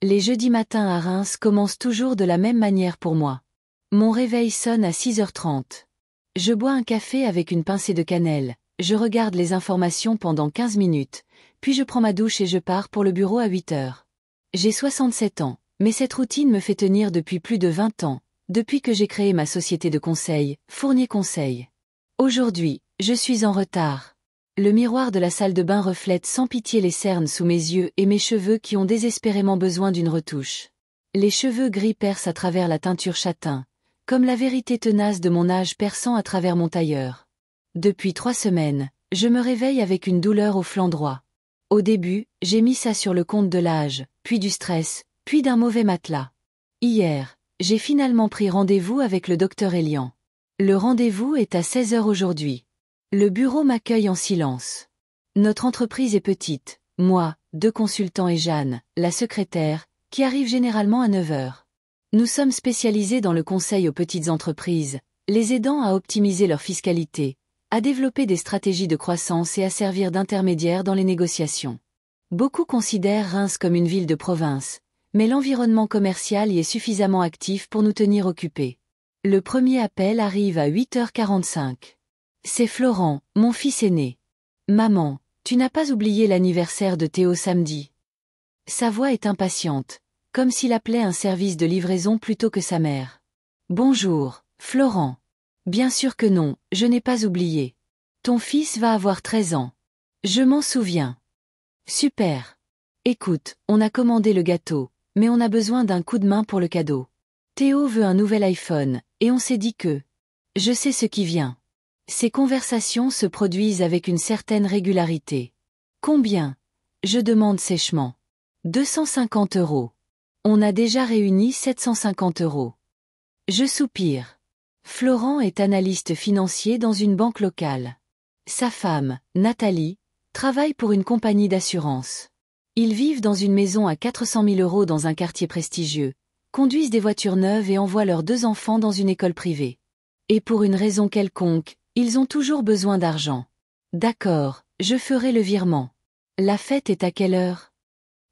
Les jeudis matins à Reims commencent toujours de la même manière pour moi. Mon réveil sonne à 6h30. Je bois un café avec une pincée de cannelle, je regarde les informations pendant 15 minutes, puis je prends ma douche et je pars pour le bureau à 8h. J'ai 67 ans, mais cette routine me fait tenir depuis plus de 20 ans, depuis que j'ai créé ma société de conseil, Fournier Conseil. Aujourd'hui, je suis en retard. Le miroir de la salle de bain reflète sans pitié les cernes sous mes yeux et mes cheveux qui ont désespérément besoin d'une retouche. Les cheveux gris percent à travers la teinture châtain, comme la vérité tenace de mon âge perçant à travers mon tailleur. Depuis 3 semaines, je me réveille avec une douleur au flanc droit. Au début, j'ai mis ça sur le compte de l'âge, puis du stress, puis d'un mauvais matelas. Hier, j'ai finalement pris rendez-vous avec le docteur Elian. Le rendez-vous est à 16h aujourd'hui. Le bureau m'accueille en silence. Notre entreprise est petite, moi, 2 consultants et Jeanne, la secrétaire, qui arrive généralement à 9h. Nous sommes spécialisés dans le conseil aux petites entreprises, les aidant à optimiser leur fiscalité, à développer des stratégies de croissance et à servir d'intermédiaire dans les négociations. Beaucoup considèrent Reims comme une ville de province, mais l'environnement commercial y est suffisamment actif pour nous tenir occupés. Le premier appel arrive à 8h45. C'est Florent, mon fils aîné. Maman, tu n'as pas oublié l'anniversaire de Théo samedi. Sa voix est impatiente, comme s'il appelait un service de livraison plutôt que sa mère. Bonjour, Florent. Bien sûr que non, je n'ai pas oublié. Ton fils va avoir 13 ans. Je m'en souviens. Super. Écoute, on a commandé le gâteau, mais on a besoin d'un coup de main pour le cadeau. Théo veut un nouvel iPhone, et on s'est dit que... Je sais ce qui vient. Ces conversations se produisent avec une certaine régularité. Combien? Je demande sèchement. 250 €. On a déjà réuni 750 €. Je soupire. Florent est analyste financier dans une banque locale. Sa femme, Nathalie, travaille pour une compagnie d'assurance. Ils vivent dans une maison à 400 000 € dans un quartier prestigieux, conduisent des voitures neuves et envoient leurs 2 enfants dans une école privée. Et pour une raison quelconque, ils ont toujours besoin d'argent. D'accord, je ferai le virement. La fête est à quelle heure?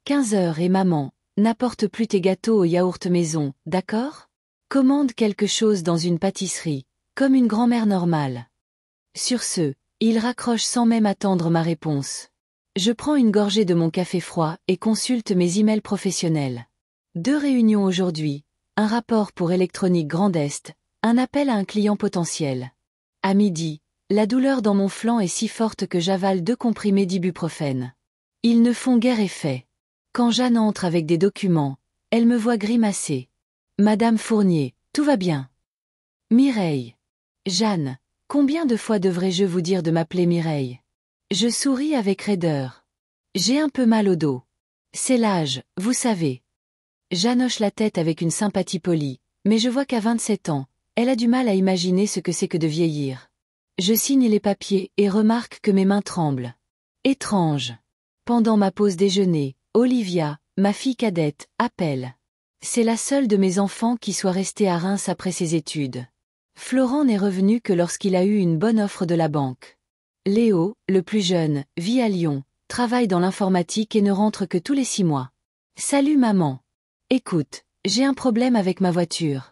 15h et maman, n'apporte plus tes gâteaux au yaourt maison, d'accord? Commande quelque chose dans une pâtisserie, comme une grand-mère normale. Sur ce, il raccroche sans même attendre ma réponse. Je prends une gorgée de mon café froid et consulte mes emails professionnels. 2 réunions aujourd'hui, un rapport pour Électronique Grand Est, un appel à un client potentiel. À midi, la douleur dans mon flanc est si forte que j'avale 2 comprimés d'ibuprofène. Ils ne font guère effet. Quand Jeanne entre avec des documents, elle me voit grimacer. Madame Fournier, tout va bien. Mireille. Jeanne, combien de fois devrais-je vous dire de m'appeler Mireille? Je souris avec raideur. J'ai un peu mal au dos. C'est l'âge, vous savez. Jeanne hoche la tête avec une sympathie polie, mais je vois qu'à 27 ans, elle a du mal à imaginer ce que c'est que de vieillir. Je signe les papiers et remarque que mes mains tremblent. Étrange. Pendant ma pause déjeuner, Olivia, ma fille cadette, appelle. C'est la seule de mes enfants qui soit restée à Reims après ses études. Florent n'est revenu que lorsqu'il a eu une bonne offre de la banque. Léo, le plus jeune, vit à Lyon, travaille dans l'informatique et ne rentre que tous les 6 mois. Salut maman. Écoute, j'ai un problème avec ma voiture.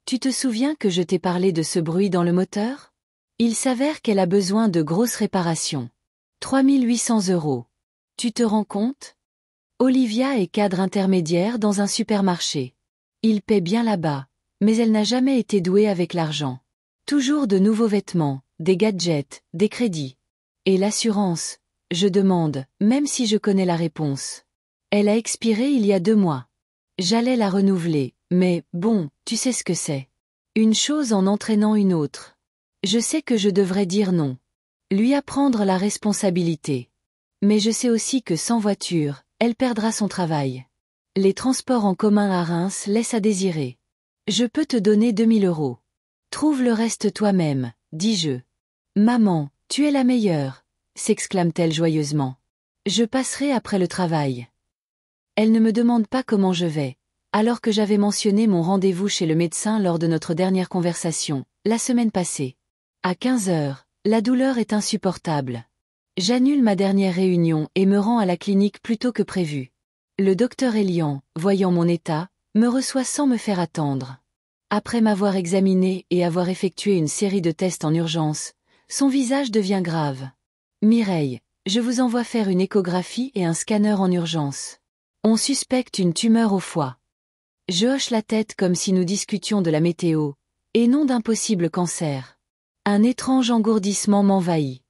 Tu te souviens que je t'ai parlé de ce bruit dans le moteur? Il s'avère qu'elle a besoin de grosses réparations. 3800 €. Tu te rends compte? Olivia est cadre intermédiaire dans un supermarché. Il paie bien là-bas, mais elle n'a jamais été douée avec l'argent. Toujours de nouveaux vêtements, des gadgets, des crédits. Et l'assurance, je demande, même si je connais la réponse. Elle a expiré il y a 2 mois. J'allais la renouveler, mais, bon, tu sais ce que c'est. Une chose en entraînant une autre. Je sais que je devrais dire non. Lui apprendre la responsabilité. Mais je sais aussi que sans voiture, elle perdra son travail. Les transports en commun à Reims laissent à désirer. Je peux te donner 2000 €. Trouve le reste toi-même, dis-je. Maman, tu es la meilleure, s'exclame-t-elle joyeusement. Je passerai après le travail. Elle ne me demande pas comment je vais, alors que j'avais mentionné mon rendez-vous chez le médecin lors de notre dernière conversation, la semaine passée. À 15h, la douleur est insupportable. J'annule ma dernière réunion et me rends à la clinique plus tôt que prévu. Le docteur Elian, voyant mon état, me reçoit sans me faire attendre. Après m'avoir examiné et avoir effectué une série de tests en urgence, son visage devient grave. Mireille, je vous envoie faire une échographie et un scanner en urgence. On suspecte une tumeur au foie. Je hoche la tête comme si nous discutions de la météo, et non d'un possible cancer. Un étrange engourdissement m'envahit.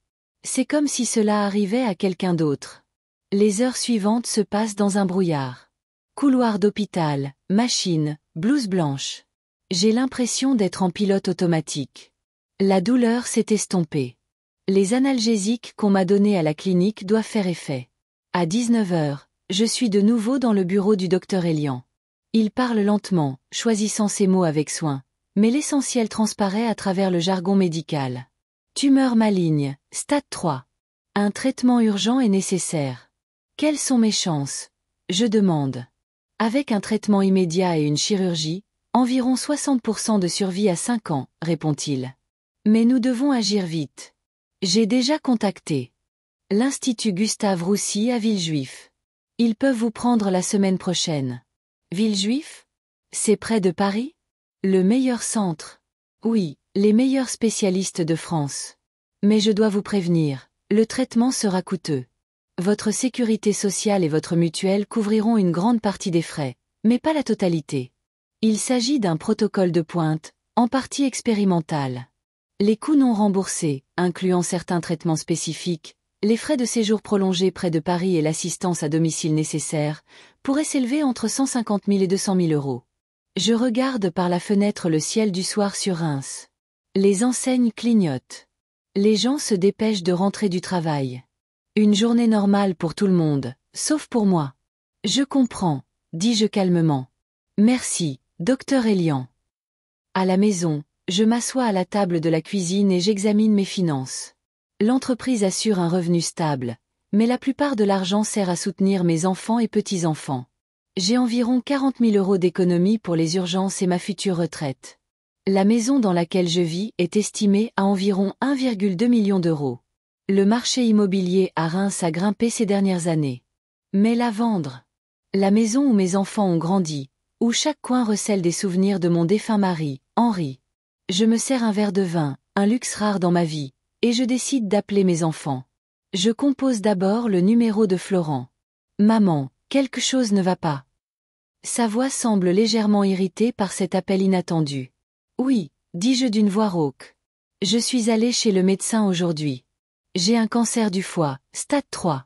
C'est comme si cela arrivait à quelqu'un d'autre. Les heures suivantes se passent dans un brouillard. Couloir d'hôpital, machine, blouse blanche. J'ai l'impression d'être en pilote automatique. La douleur s'est estompée. Les analgésiques qu'on m'a donnés à la clinique doivent faire effet. À 19 heures, je suis de nouveau dans le bureau du docteur Elian. Il parle lentement, choisissant ses mots avec soin, mais l'essentiel transparaît à travers le jargon médical. Tumeur maligne, stade 3. Un traitement urgent est nécessaire. Quelles sont mes chances? Je demande. Avec un traitement immédiat et une chirurgie, environ 60% de survie à 5 ans, répond-il. Mais nous devons agir vite. J'ai déjà contacté l'Institut Gustave Roussy à Villejuif. Ils peuvent vous prendre la semaine prochaine. Villejuif? C'est près de Paris? Le meilleur centre. Oui, les meilleurs spécialistes de France. Mais je dois vous prévenir, le traitement sera coûteux. Votre sécurité sociale et votre mutuelle couvriront une grande partie des frais, mais pas la totalité. Il s'agit d'un protocole de pointe, en partie expérimental. Les coûts non remboursés, incluant certains traitements spécifiques, les frais de séjour prolongés près de Paris et l'assistance à domicile nécessaire, pourraient s'élever entre 150 000 et 200 000 euros. Je regarde par la fenêtre le ciel du soir sur Reims. Les enseignes clignotent. Les gens se dépêchent de rentrer du travail. Une journée normale pour tout le monde, sauf pour moi. Je comprends, dis-je calmement. Merci, docteur Elian. À la maison, je m'assois à la table de la cuisine et j'examine mes finances. L'entreprise assure un revenu stable, mais la plupart de l'argent sert à soutenir mes enfants et petits-enfants. J'ai environ 40 000 euros d'économie pour les urgences et ma future retraite. La maison dans laquelle je vis est estimée à environ 1,2 million d'euros. Le marché immobilier à Reims a grimpé ces dernières années. Mais la vendre? La maison où mes enfants ont grandi, où chaque coin recèle des souvenirs de mon défunt mari, Henri. Je me sers un verre de vin, un luxe rare dans ma vie, et je décide d'appeler mes enfants. Je compose d'abord le numéro de Florent. Maman, quelque chose ne va pas. Sa voix semble légèrement irritée par cet appel inattendu. Oui, dis-je d'une voix rauque. Je suis allée chez le médecin aujourd'hui. J'ai un cancer du foie, stade 3.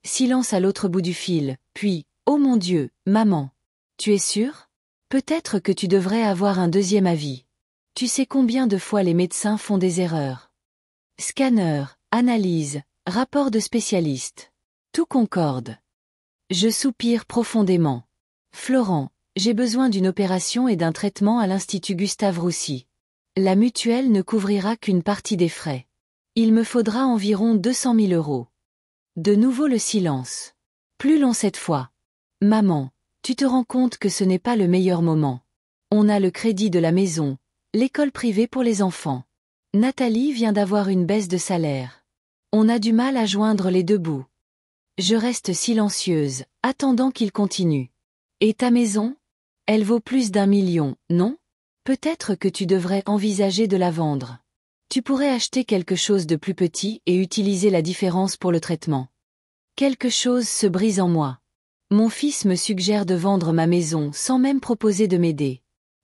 Silence à l'autre bout du fil, puis, oh mon Dieu, maman. Tu es sûre? Peut-être que tu devrais avoir un deuxième avis. Tu sais combien de fois les médecins font des erreurs? Scanner, analyse, rapport de spécialiste. Tout concorde. Je soupire profondément. Florent, j'ai besoin d'une opération et d'un traitement à l'Institut Gustave Roussy. La mutuelle ne couvrira qu'une partie des frais. Il me faudra environ 200 000 euros. De nouveau le silence. Plus long cette fois. Maman, tu te rends compte que ce n'est pas le meilleur moment. On a le crédit de la maison, l'école privée pour les enfants. Nathalie vient d'avoir une baisse de salaire. On a du mal à joindre les deux bouts. Je reste silencieuse, attendant qu'il continue. Et ta maison? Elle vaut plus d'1 million, non? Peut-être que tu devrais envisager de la vendre. Tu pourrais acheter quelque chose de plus petit et utiliser la différence pour le traitement. Quelque chose se brise en moi. Mon fils me suggère de vendre ma maison sans même proposer de m'aider.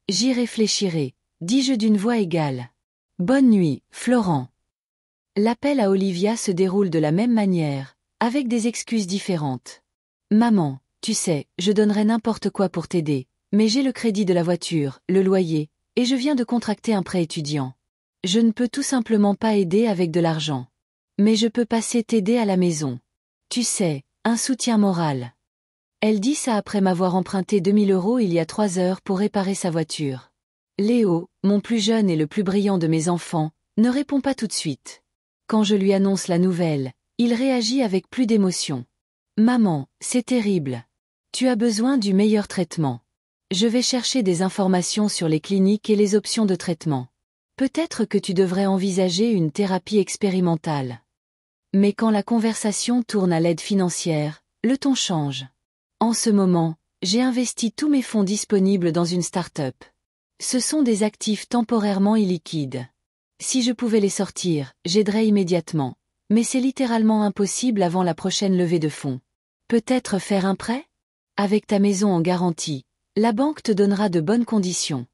J'y réfléchirai, dis-je d'une voix égale. Bonne nuit, Florent. L'appel à Olivia se déroule de la même manière, avec des excuses différentes. Maman, tu sais, je donnerais n'importe quoi pour t'aider, mais j'ai le crédit de la voiture, le loyer, et je viens de contracter un prêt étudiant. Je ne peux tout simplement pas aider avec de l'argent. Mais je peux passer t'aider à la maison. Tu sais, un soutien moral. Elle dit ça après m'avoir emprunté 2 000 euros il y a 3 heures pour réparer sa voiture. Léo, mon plus jeune et le plus brillant de mes enfants, ne répond pas tout de suite. Quand je lui annonce la nouvelle, il réagit avec plus d'émotion. Maman, c'est terrible. Tu as besoin du meilleur traitement. Je vais chercher des informations sur les cliniques et les options de traitement. Peut-être que tu devrais envisager une thérapie expérimentale. Mais quand la conversation tourne à l'aide financière, le ton change. En ce moment, j'ai investi tous mes fonds disponibles dans une start-up. Ce sont des actifs temporairement illiquides. Si je pouvais les sortir, j'aiderais immédiatement. Mais c'est littéralement impossible avant la prochaine levée de fonds. Peut-être faire un prêt? Avec ta maison en garantie, la banque te donnera de bonnes conditions.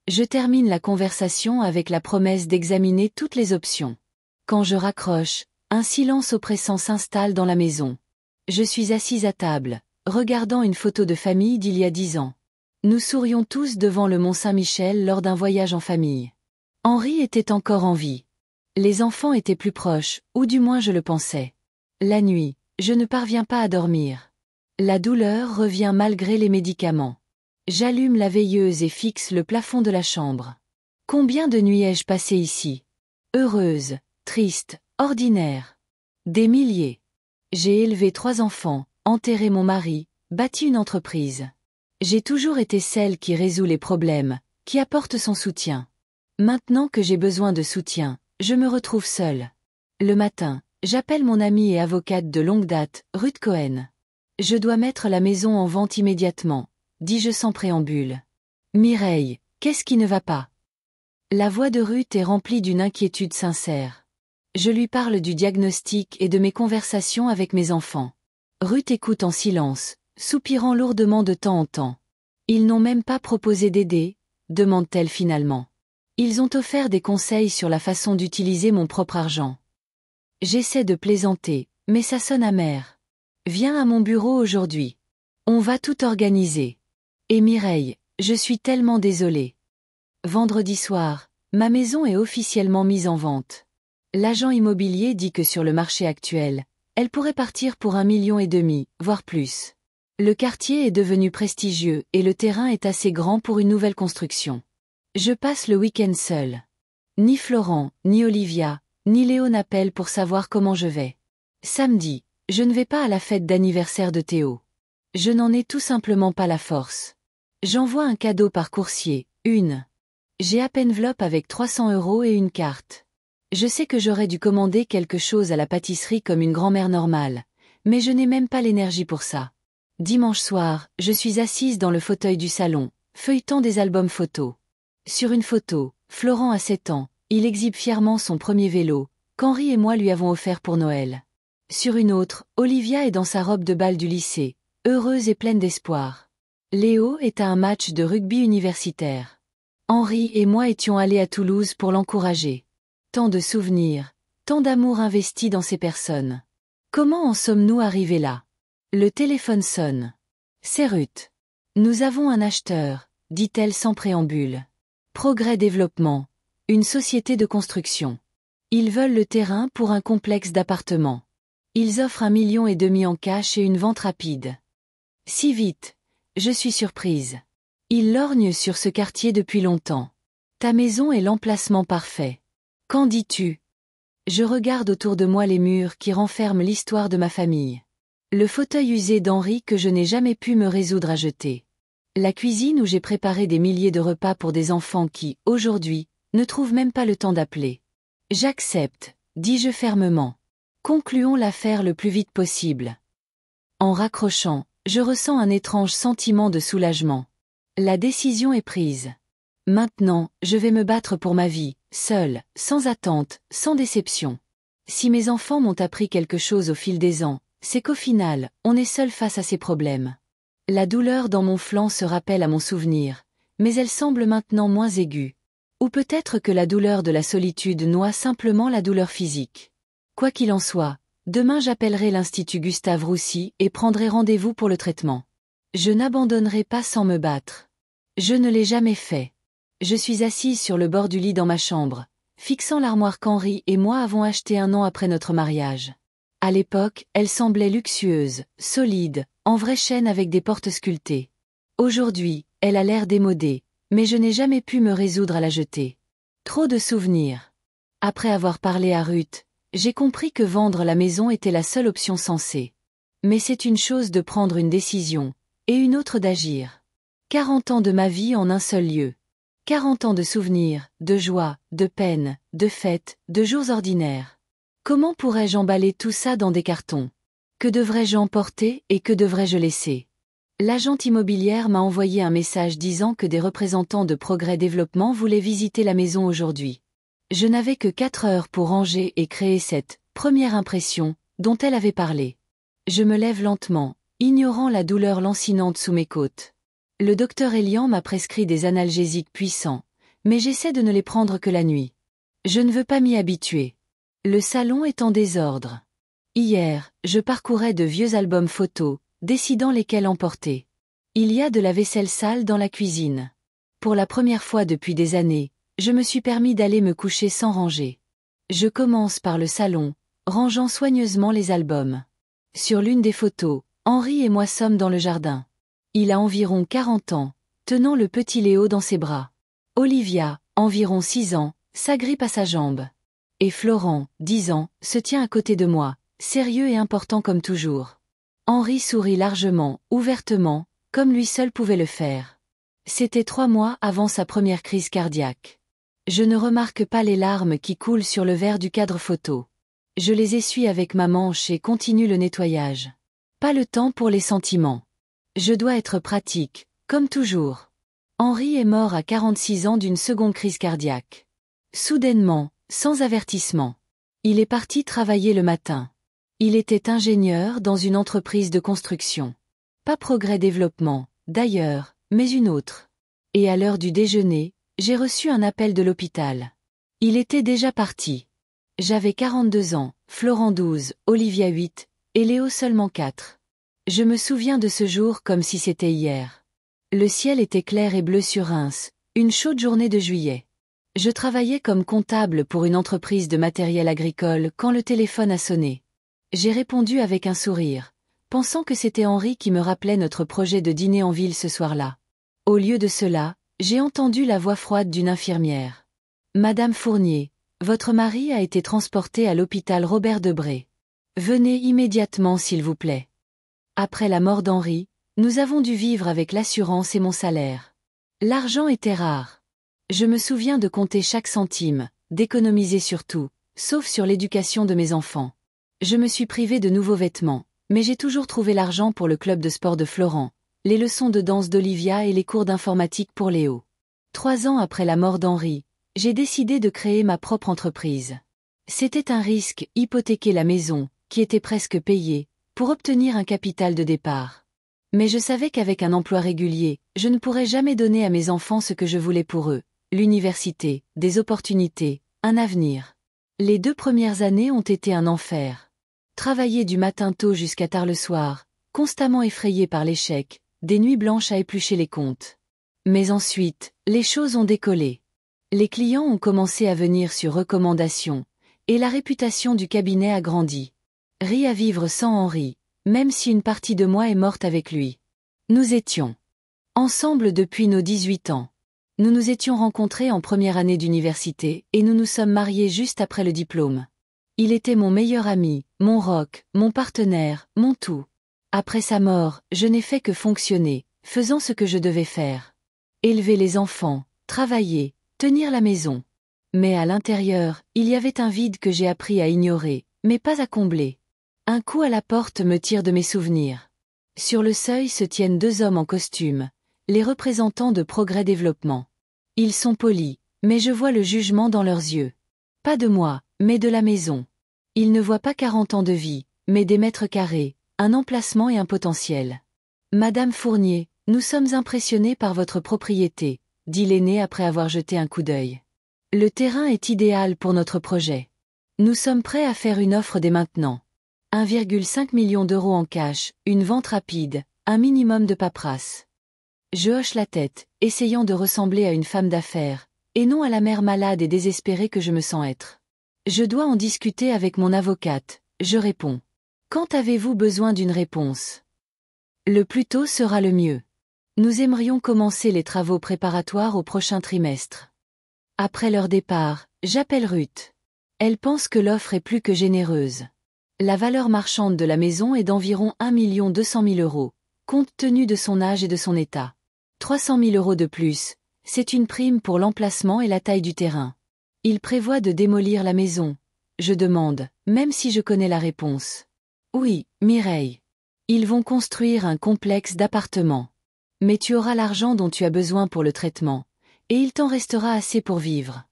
Je termine la conversation avec la promesse d'examiner toutes les options. Quand je raccroche, un silence oppressant s'installe dans la maison. Je suis assise à table, regardant une photo de famille d'il y a 10 ans. Nous sourions tous devant le Mont Saint-Michel lors d'un voyage en famille. Henri était encore en vie. Les enfants étaient plus proches, ou du moins je le pensais. La nuit, je ne parviens pas à dormir. La douleur revient malgré les médicaments. J'allume la veilleuse et fixe le plafond de la chambre. Combien de nuits ai-je passé ici? Heureuse, triste, ordinaire. Des milliers. J'ai élevé 3 enfants, enterré mon mari, bâti une entreprise. J'ai toujours été celle qui résout les problèmes, qui apporte son soutien. Maintenant que j'ai besoin de soutien, je me retrouve seule. Le matin, j'appelle mon amie et avocate de longue date, Ruth Cohen. Je dois mettre la maison en vente immédiatement, dis-je sans préambule. Mireille, qu'est-ce qui ne va pas? La voix de Ruth est remplie d'une inquiétude sincère. Je lui parle du diagnostic et de mes conversations avec mes enfants. Ruth écoute en silence, soupirant lourdement de temps en temps. Ils n'ont même pas proposé d'aider, demande-t-elle finalement. Ils ont offert des conseils sur la façon d'utiliser mon propre argent. J'essaie de plaisanter, mais ça sonne amer. Viens à mon bureau aujourd'hui. On va tout organiser. Et Mireille, je suis tellement désolée. Vendredi soir, ma maison est officiellement mise en vente. L'agent immobilier dit que sur le marché actuel, elle pourrait partir pour 1,5 million, voire plus. Le quartier est devenu prestigieux et le terrain est assez grand pour une nouvelle construction. Je passe le week-end seul. Ni Florent, ni Olivia, ni Léo n'appellent pour savoir comment je vais. Samedi, je ne vais pas à la fête d'anniversaire de Théo. Je n'en ai tout simplement pas la force. J'envoie un cadeau par coursier, J'ai enveloppe avec 300 € et une carte. Je sais que j'aurais dû commander quelque chose à la pâtisserie comme une grand-mère normale, mais je n'ai même pas l'énergie pour ça. Dimanche soir, je suis assise dans le fauteuil du salon, feuilletant des albums photos. Sur une photo, Florent a 7 ans, il exhibe fièrement son premier vélo, qu'Henri et moi lui avons offert pour Noël. Sur une autre, Olivia est dans sa robe de bal du lycée, heureuse et pleine d'espoir. Léo est à un match de rugby universitaire. Henri et moi étions allés à Toulouse pour l'encourager. Tant de souvenirs, tant d'amour investi dans ces personnes. Comment en sommes-nous arrivés là? Le téléphone sonne. C'est Ruth. Nous avons un acheteur, dit-elle sans préambule. Progrès Développement, une société de construction. Ils veulent le terrain pour un complexe d'appartements. Ils offrent 1,5 million en cash et une vente rapide. Si vite, je suis surprise. Ils lorgnent sur ce quartier depuis longtemps. Ta maison est l'emplacement parfait. Qu'en dis-tu? Je regarde autour de moi les murs qui renferment l'histoire de ma famille. Le fauteuil usé d'Henri que je n'ai jamais pu me résoudre à jeter. La cuisine où j'ai préparé des milliers de repas pour des enfants qui, aujourd'hui, ne trouvent même pas le temps d'appeler. J'accepte, dis-je fermement. Concluons l'affaire le plus vite possible. En raccrochant, je ressens un étrange sentiment de soulagement. La décision est prise. Maintenant, je vais me battre pour ma vie, seule, sans attente, sans déception. Si mes enfants m'ont appris quelque chose au fil des ans, c'est qu'au final, on est seul face à ces problèmes. La douleur dans mon flanc se rappelle à mon souvenir, mais elle semble maintenant moins aiguë. Ou peut-être que la douleur de la solitude noie simplement la douleur physique. Quoi qu'il en soit, demain j'appellerai l'Institut Gustave Roussy et prendrai rendez-vous pour le traitement. Je n'abandonnerai pas sans me battre. Je ne l'ai jamais fait. Je suis assise sur le bord du lit dans ma chambre, fixant l'armoire qu'Henri et moi avons achetée 1 an après notre mariage. À l'époque, elle semblait luxueuse, solide, en vraie chêne avec des portes sculptées. Aujourd'hui, elle a l'air démodée, mais je n'ai jamais pu me résoudre à la jeter. Trop de souvenirs. Après avoir parlé à Ruth, j'ai compris que vendre la maison était la seule option sensée. Mais c'est une chose de prendre une décision, et une autre d'agir. 40 ans de ma vie en un seul lieu. 40 ans de souvenirs, de joie, de peine, de fêtes, de jours ordinaires. Comment pourrais-je emballer tout ça dans des cartons? Que devrais-je emporter et que devrais-je laisser? L'agente immobilière m'a envoyé un message disant que des représentants de Progrès Développement voulaient visiter la maison aujourd'hui. Je n'avais que 4 heures pour ranger et créer cette première impression dont elle avait parlé. Je me lève lentement, ignorant la douleur lancinante sous mes côtes. Le docteur Elian m'a prescrit des analgésiques puissants, mais j'essaie de ne les prendre que la nuit. Je ne veux pas m'y habituer. Le salon est en désordre. Hier, je parcourais de vieux albums photos, décidant lesquels emporter. Il y a de la vaisselle sale dans la cuisine. Pour la première fois depuis des années, je me suis permis d'aller me coucher sans ranger. Je commence par le salon, rangeant soigneusement les albums. Sur l'une des photos, Henri et moi sommes dans le jardin. Il a environ 40 ans, tenant le petit Léo dans ses bras. Olivia, environ 6 ans, s'agrippe à sa jambe. Et Florent, 10 ans, se tient à côté de moi, sérieux et important comme toujours. Henri sourit largement, ouvertement, comme lui seul pouvait le faire. C'était 3 mois avant sa première crise cardiaque. Je ne remarque pas les larmes qui coulent sur le verre du cadre photo. Je les essuie avec ma manche et continue le nettoyage. Pas le temps pour les sentiments. Je dois être pratique, comme toujours. Henri est mort à 46 ans d'une seconde crise cardiaque. Soudainement, sans avertissement. Il est parti travailler le matin. Il était ingénieur dans une entreprise de construction. Pas Progrès Développement, d'ailleurs, mais une autre. Et à l'heure du déjeuner, j'ai reçu un appel de l'hôpital. Il était déjà parti. J'avais 42 ans, Florent 12, Olivia 8, et Léo seulement 4. Je me souviens de ce jour comme si c'était hier. Le ciel était clair et bleu sur Reims, une chaude journée de juillet. Je travaillais comme comptable pour une entreprise de matériel agricole quand le téléphone a sonné. J'ai répondu avec un sourire, pensant que c'était Henri qui me rappelait notre projet de dîner en ville ce soir-là. Au lieu de cela, j'ai entendu la voix froide d'une infirmière. Madame Fournier, votre mari a été transporté à l'hôpital Robert Debré. Venez immédiatement s'il vous plaît. Après la mort d'Henri, nous avons dû vivre avec l'assurance et mon salaire. L'argent était rare. Je me souviens de compter chaque centime, d'économiser sur tout, sauf sur l'éducation de mes enfants. Je me suis privée de nouveaux vêtements, mais j'ai toujours trouvé l'argent pour le club de sport de Florent, les leçons de danse d'Olivia et les cours d'informatique pour Léo. 3 ans après la mort d'Henri, j'ai décidé de créer ma propre entreprise. C'était un risque, hypothéquer la maison, qui était presque payée, pour obtenir un capital de départ. Mais je savais qu'avec un emploi régulier, je ne pourrais jamais donner à mes enfants ce que je voulais pour eux, l'université, des opportunités, un avenir. Les 2 premières années ont été un enfer. Travailler du matin tôt jusqu'à tard le soir, constamment effrayé par l'échec, des nuits blanches à éplucher les comptes. Mais ensuite, les choses ont décollé. Les clients ont commencé à venir sur recommandation, et la réputation du cabinet a grandi. Ri à vivre sans Henri, même si une partie de moi est morte avec lui. Nous étions ensemble depuis nos 18 ans. Nous nous étions rencontrés en première année d'université et nous nous sommes mariés juste après le diplôme. Il était mon meilleur ami, mon rock, mon partenaire, mon tout. Après sa mort, je n'ai fait que fonctionner, faisant ce que je devais faire. Élever les enfants, travailler, tenir la maison. Mais à l'intérieur, il y avait un vide que j'ai appris à ignorer, mais pas à combler. Un coup à la porte me tire de mes souvenirs. Sur le seuil se tiennent 2 hommes en costume, les représentants de Progrès Développement. Ils sont polis, mais je vois le jugement dans leurs yeux. Pas de moi, mais de la maison. Ils ne voient pas 40 ans de vie, mais des mètres carrés, un emplacement et un potentiel. Madame Fournier, nous sommes impressionnés par votre propriété, dit l'aîné après avoir jeté un coup d'œil. Le terrain est idéal pour notre projet. Nous sommes prêts à faire une offre dès maintenant. 1,5 million d'euros en cash, une vente rapide, un minimum de paperasse. Je hoche la tête, essayant de ressembler à une femme d'affaires, et non à la mère malade et désespérée que je me sens être. Je dois en discuter avec mon avocate, je réponds. Quand avez-vous besoin d'une réponse? Le plus tôt sera le mieux. Nous aimerions commencer les travaux préparatoires au prochain trimestre. Après leur départ, j'appelle Ruth. Elle pense que l'offre est plus que généreuse. La valeur marchande de la maison est d'environ 1 200 000 euros, compte tenu de son âge et de son état. 300 000 euros de plus, c'est une prime pour l'emplacement et la taille du terrain. Il prévoit de démolir la maison. Je demande, même si je connais la réponse. Oui, Mireille. Ils vont construire un complexe d'appartements. Mais tu auras l'argent dont tu as besoin pour le traitement, et il t'en restera assez pour vivre.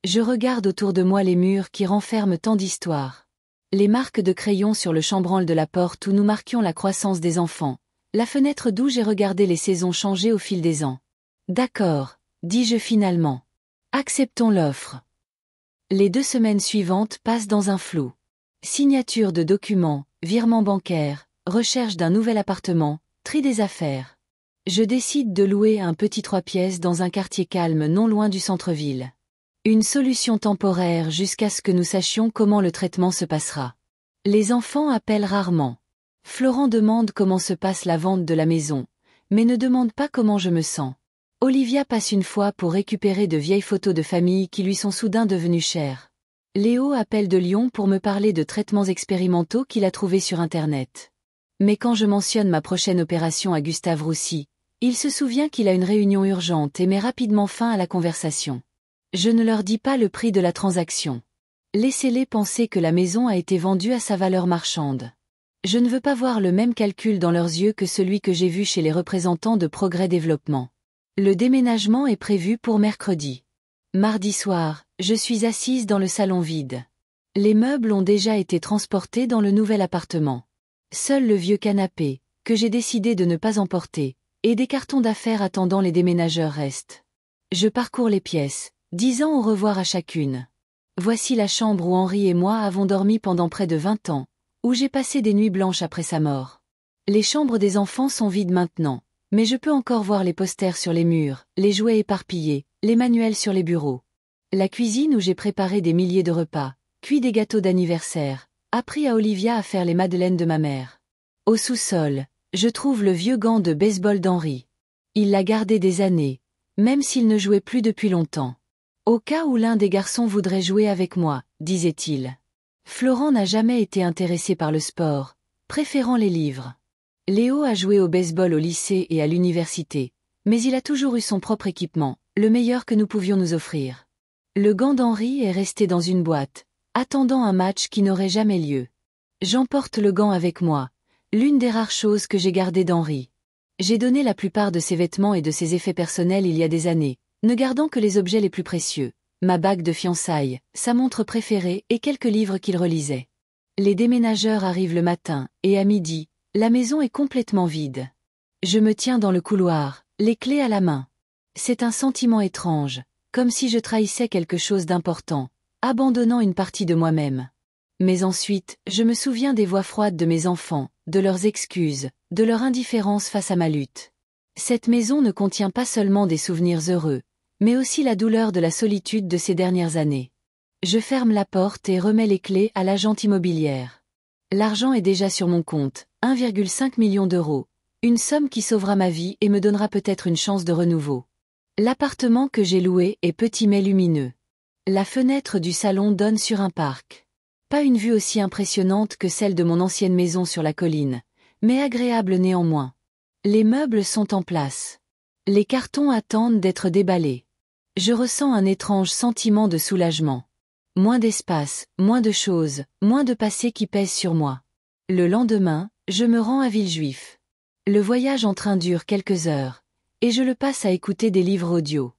Je regarde autour de moi les murs qui renferment tant d'histoires. Les marques de crayon sur le chambranle de la porte où nous marquions la croissance des enfants, la fenêtre d'où j'ai regardé les saisons changer au fil des ans. D'accord, dis-je finalement. Acceptons l'offre. Les 2 semaines suivantes passent dans un flou. Signature de documents, virement bancaire, recherche d'un nouvel appartement, tri des affaires. Je décide de louer un petit 3 pièces dans un quartier calme non loin du centre-ville. Une solution temporaire jusqu'à ce que nous sachions comment le traitement se passera. Les enfants appellent rarement. Florent demande comment se passe la vente de la maison, mais ne demande pas comment je me sens. Olivia passe une fois pour récupérer de vieilles photos de famille qui lui sont soudain devenues chères. Léo appelle de Lyon pour me parler de traitements expérimentaux qu'il a trouvés sur Internet. Mais quand je mentionne ma prochaine opération à Gustave Roussy, il se souvient qu'il a une réunion urgente et met rapidement fin à la conversation. Je ne leur dis pas le prix de la transaction. Laissez-les penser que la maison a été vendue à sa valeur marchande. Je ne veux pas voir le même calcul dans leurs yeux que celui que j'ai vu chez les représentants de Progrès Développement. Le déménagement est prévu pour mercredi. Mardi soir, je suis assise dans le salon vide. Les meubles ont déjà été transportés dans le nouvel appartement. Seul le vieux canapé, que j'ai décidé de ne pas emporter, et des cartons d'affaires attendant les déménageurs restent. Je parcours les pièces, disant au revoir à chacune. Voici la chambre où Henri et moi avons dormi pendant près de 20 ans, où j'ai passé des nuits blanches après sa mort. Les chambres des enfants sont vides maintenant, mais je peux encore voir les posters sur les murs, les jouets éparpillés, les manuels sur les bureaux. La cuisine où j'ai préparé des milliers de repas, cuit des gâteaux d'anniversaire, appris à Olivia à faire les madeleines de ma mère. Au sous-sol, je trouve le vieux gant de baseball d'Henri. Il l'a gardé des années, même s'il ne jouait plus depuis longtemps. Au cas où l'un des garçons voudrait jouer avec moi, disait-il. Florent n'a jamais été intéressé par le sport, préférant les livres. Léo a joué au baseball au lycée et à l'université, mais il a toujours eu son propre équipement, le meilleur que nous pouvions nous offrir. Le gant d'Henri est resté dans une boîte, attendant un match qui n'aurait jamais lieu. J'emporte le gant avec moi, l'une des rares choses que j'ai gardées d'Henri. J'ai donné la plupart de ses vêtements et de ses effets personnels il y a des années, ne gardant que les objets les plus précieux, ma bague de fiançailles, sa montre préférée et quelques livres qu'il relisait. Les déménageurs arrivent le matin, et à midi, la maison est complètement vide. Je me tiens dans le couloir, les clés à la main. C'est un sentiment étrange, comme si je trahissais quelque chose d'important, abandonnant une partie de moi-même. Mais ensuite, je me souviens des voix froides de mes enfants, de leurs excuses, de leur indifférence face à ma lutte. Cette maison ne contient pas seulement des souvenirs heureux, mais aussi la douleur de la solitude de ces dernières années. Je ferme la porte et remets les clés à l'agente immobilière. L'argent est déjà sur mon compte, 1,5 million d'euros, une somme qui sauvera ma vie et me donnera peut-être une chance de renouveau. L'appartement que j'ai loué est petit mais lumineux. La fenêtre du salon donne sur un parc. Pas une vue aussi impressionnante que celle de mon ancienne maison sur la colline, mais agréable néanmoins. Les meubles sont en place. Les cartons attendent d'être déballés. Je ressens un étrange sentiment de soulagement. Moins d'espace, moins de choses, moins de passé qui pèsent sur moi. Le lendemain, je me rends à Villejuif. Le voyage en train dure quelques heures, et je le passe à écouter des livres audio.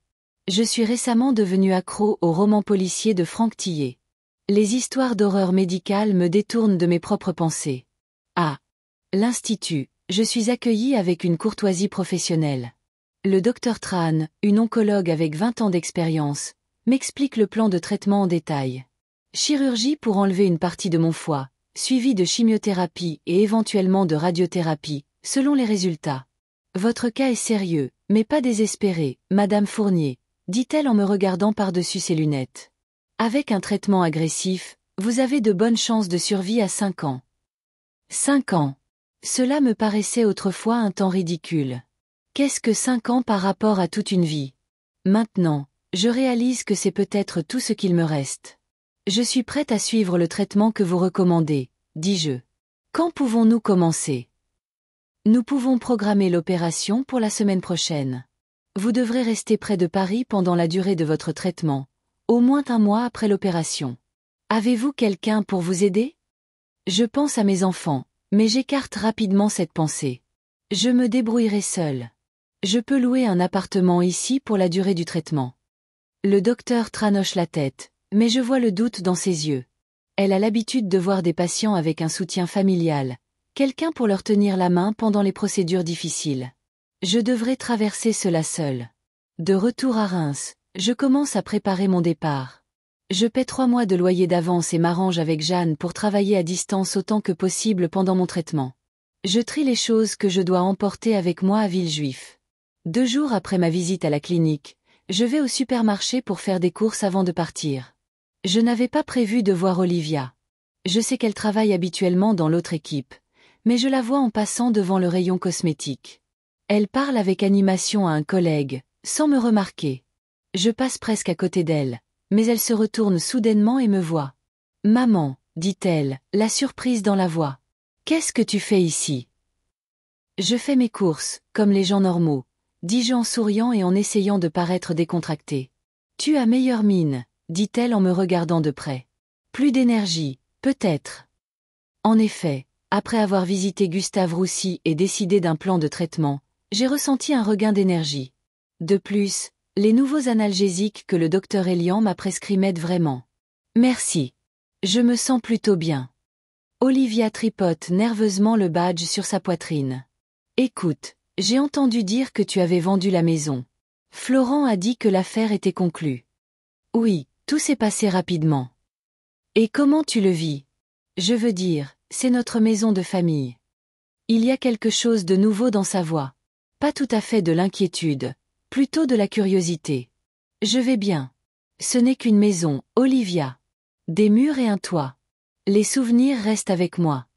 Je suis récemment devenu accro aux romans policiers de Franck Tillet. Les histoires d'horreur médicale me détournent de mes propres pensées. À l'Institut, je suis accueilli avec une courtoisie professionnelle. Le docteur Tran, une oncologue avec 20 ans d'expérience, m'explique le plan de traitement en détail. Chirurgie pour enlever une partie de mon foie, suivi de chimiothérapie et éventuellement de radiothérapie, selon les résultats. Votre cas est sérieux, mais pas désespéré, Madame Fournier, dit-elle en me regardant par-dessus ses lunettes. Avec un traitement agressif, vous avez de bonnes chances de survie à 5 ans. 5 ans. Cela me paraissait autrefois un temps ridicule. Qu'est-ce que 5 ans par rapport à toute une vie? Maintenant, je réalise que c'est peut-être tout ce qu'il me reste. Je suis prête à suivre le traitement que vous recommandez, dis-je. Quand pouvons-nous commencer? Nous pouvons programmer l'opération pour la semaine prochaine. Vous devrez rester près de Paris pendant la durée de votre traitement, au moins 1 mois après l'opération. Avez-vous quelqu'un pour vous aider? Je pense à mes enfants, Mais j'écarte rapidement cette pensée. Je me débrouillerai seule. Je peux louer un appartement ici pour la durée du traitement. Le docteur tranoche la tête, mais je vois le doute dans ses yeux. Elle a l'habitude de voir des patients avec un soutien familial, quelqu'un pour leur tenir la main pendant les procédures difficiles. Je devrais traverser cela seule. De retour à Reims, je commence à préparer mon départ. Je paie 3 mois de loyer d'avance et m'arrange avec Jeanne pour travailler à distance autant que possible pendant mon traitement. Je trie les choses que je dois emporter avec moi à Villejuif. 2 jours après ma visite à la clinique, je vais au supermarché pour faire des courses avant de partir. Je n'avais pas prévu de voir Olivia. Je sais qu'elle travaille habituellement dans l'autre équipe, mais je la vois en passant devant le rayon cosmétique. Elle parle avec animation à un collègue, sans me remarquer. Je passe presque à côté d'elle, mais elle se retourne soudainement et me voit. « Maman », dit-elle, la surprise dans la voix. « Qu'est-ce que tu fais ici ?» « Je fais mes courses, comme les gens normaux, » dis-je en souriant et en essayant de paraître décontractée. « Tu as meilleure mine, » dit-elle en me regardant de près. « Plus d'énergie, peut-être. » En effet, après avoir visité Gustave Roussy et décidé d'un plan de traitement, j'ai ressenti un regain d'énergie. De plus, les nouveaux analgésiques que le docteur Elian m'a prescrits m'aident vraiment. Merci. Je me sens plutôt bien. Olivia tripote nerveusement le badge sur sa poitrine. Écoute, j'ai entendu dire que tu avais vendu la maison. Florent a dit que l'affaire était conclue. Oui, tout s'est passé rapidement. Et comment tu le vis? Je veux dire, c'est notre maison de famille. Il y a quelque chose de nouveau dans sa voix. Pas tout à fait de l'inquiétude, plutôt de la curiosité. Je vais bien. Ce n'est qu'une maison, Olivia. Des murs et un toit. Les souvenirs restent avec moi.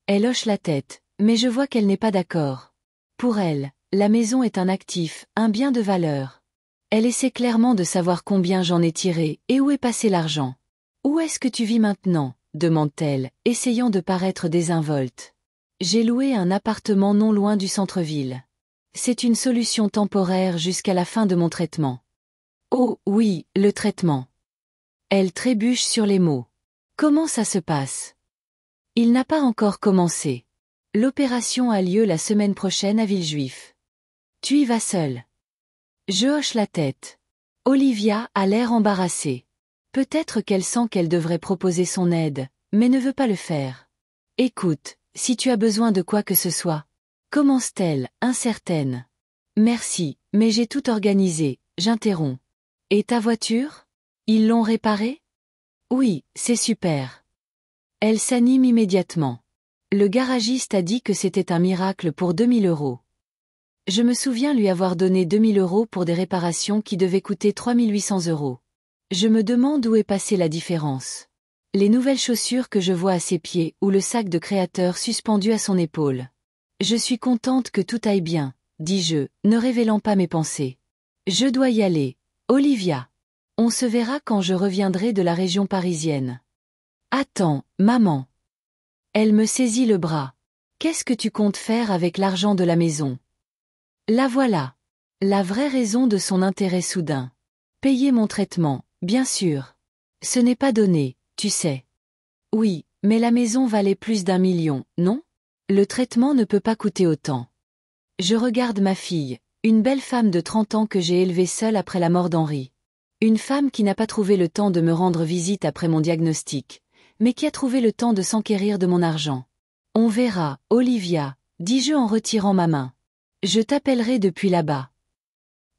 Elle hoche la tête, mais je vois qu'elle n'est pas d'accord. Pour elle, la maison est un actif, un bien de valeur. Elle essaie clairement de savoir combien j'en ai tiré et où est passé l'argent. Où est-ce que tu vis maintenant? Demande-t-elle, essayant de paraître désinvolte. J'ai loué un appartement non loin du centre-ville. C'est une solution temporaire jusqu'à la fin de mon traitement. Oh, oui, le traitement. Elle trébuche sur les mots. Comment ça se passe? Il n'a pas encore commencé. L'opération a lieu la semaine prochaine à Villejuif. Tu y vas seule? Je hoche la tête. Olivia a l'air embarrassée. Peut-être qu'elle sent qu'elle devrait proposer son aide, mais ne veut pas le faire. Écoute, si tu as besoin de quoi que ce soit. Commence-t-elle, incertaine. Merci, mais j'ai tout organisé, j'interromps. Et ta voiture? Ils l'ont réparée? Oui, c'est super. Elle s'anime immédiatement. Le garagiste a dit que c'était un miracle pour 2000 €. Je me souviens lui avoir donné 2000 € pour des réparations qui devaient coûter 3800 €. Je me demande où est passée la différence. Les nouvelles chaussures que je vois à ses pieds ou le sac de créateur suspendu à son épaule. Je suis contente que tout aille bien, dis-je, ne révélant pas mes pensées. Je dois y aller, Olivia. On se verra quand je reviendrai de la région parisienne. Attends, maman. Elle me saisit le bras. Qu'est-ce que tu comptes faire avec l'argent de la maison? La voilà. La vraie raison de son intérêt soudain. Payer mon traitement, bien sûr. Ce n'est pas donné, tu sais. Oui, mais la maison valait plus d'1 million, non? Le traitement ne peut pas coûter autant. Je regarde ma fille, une belle femme de 30 ans que j'ai élevée seule après la mort d'Henri. Une femme qui n'a pas trouvé le temps de me rendre visite après mon diagnostic, mais qui a trouvé le temps de s'enquérir de mon argent. On verra, Olivia, dis-je en retirant ma main. Je t'appellerai depuis là-bas.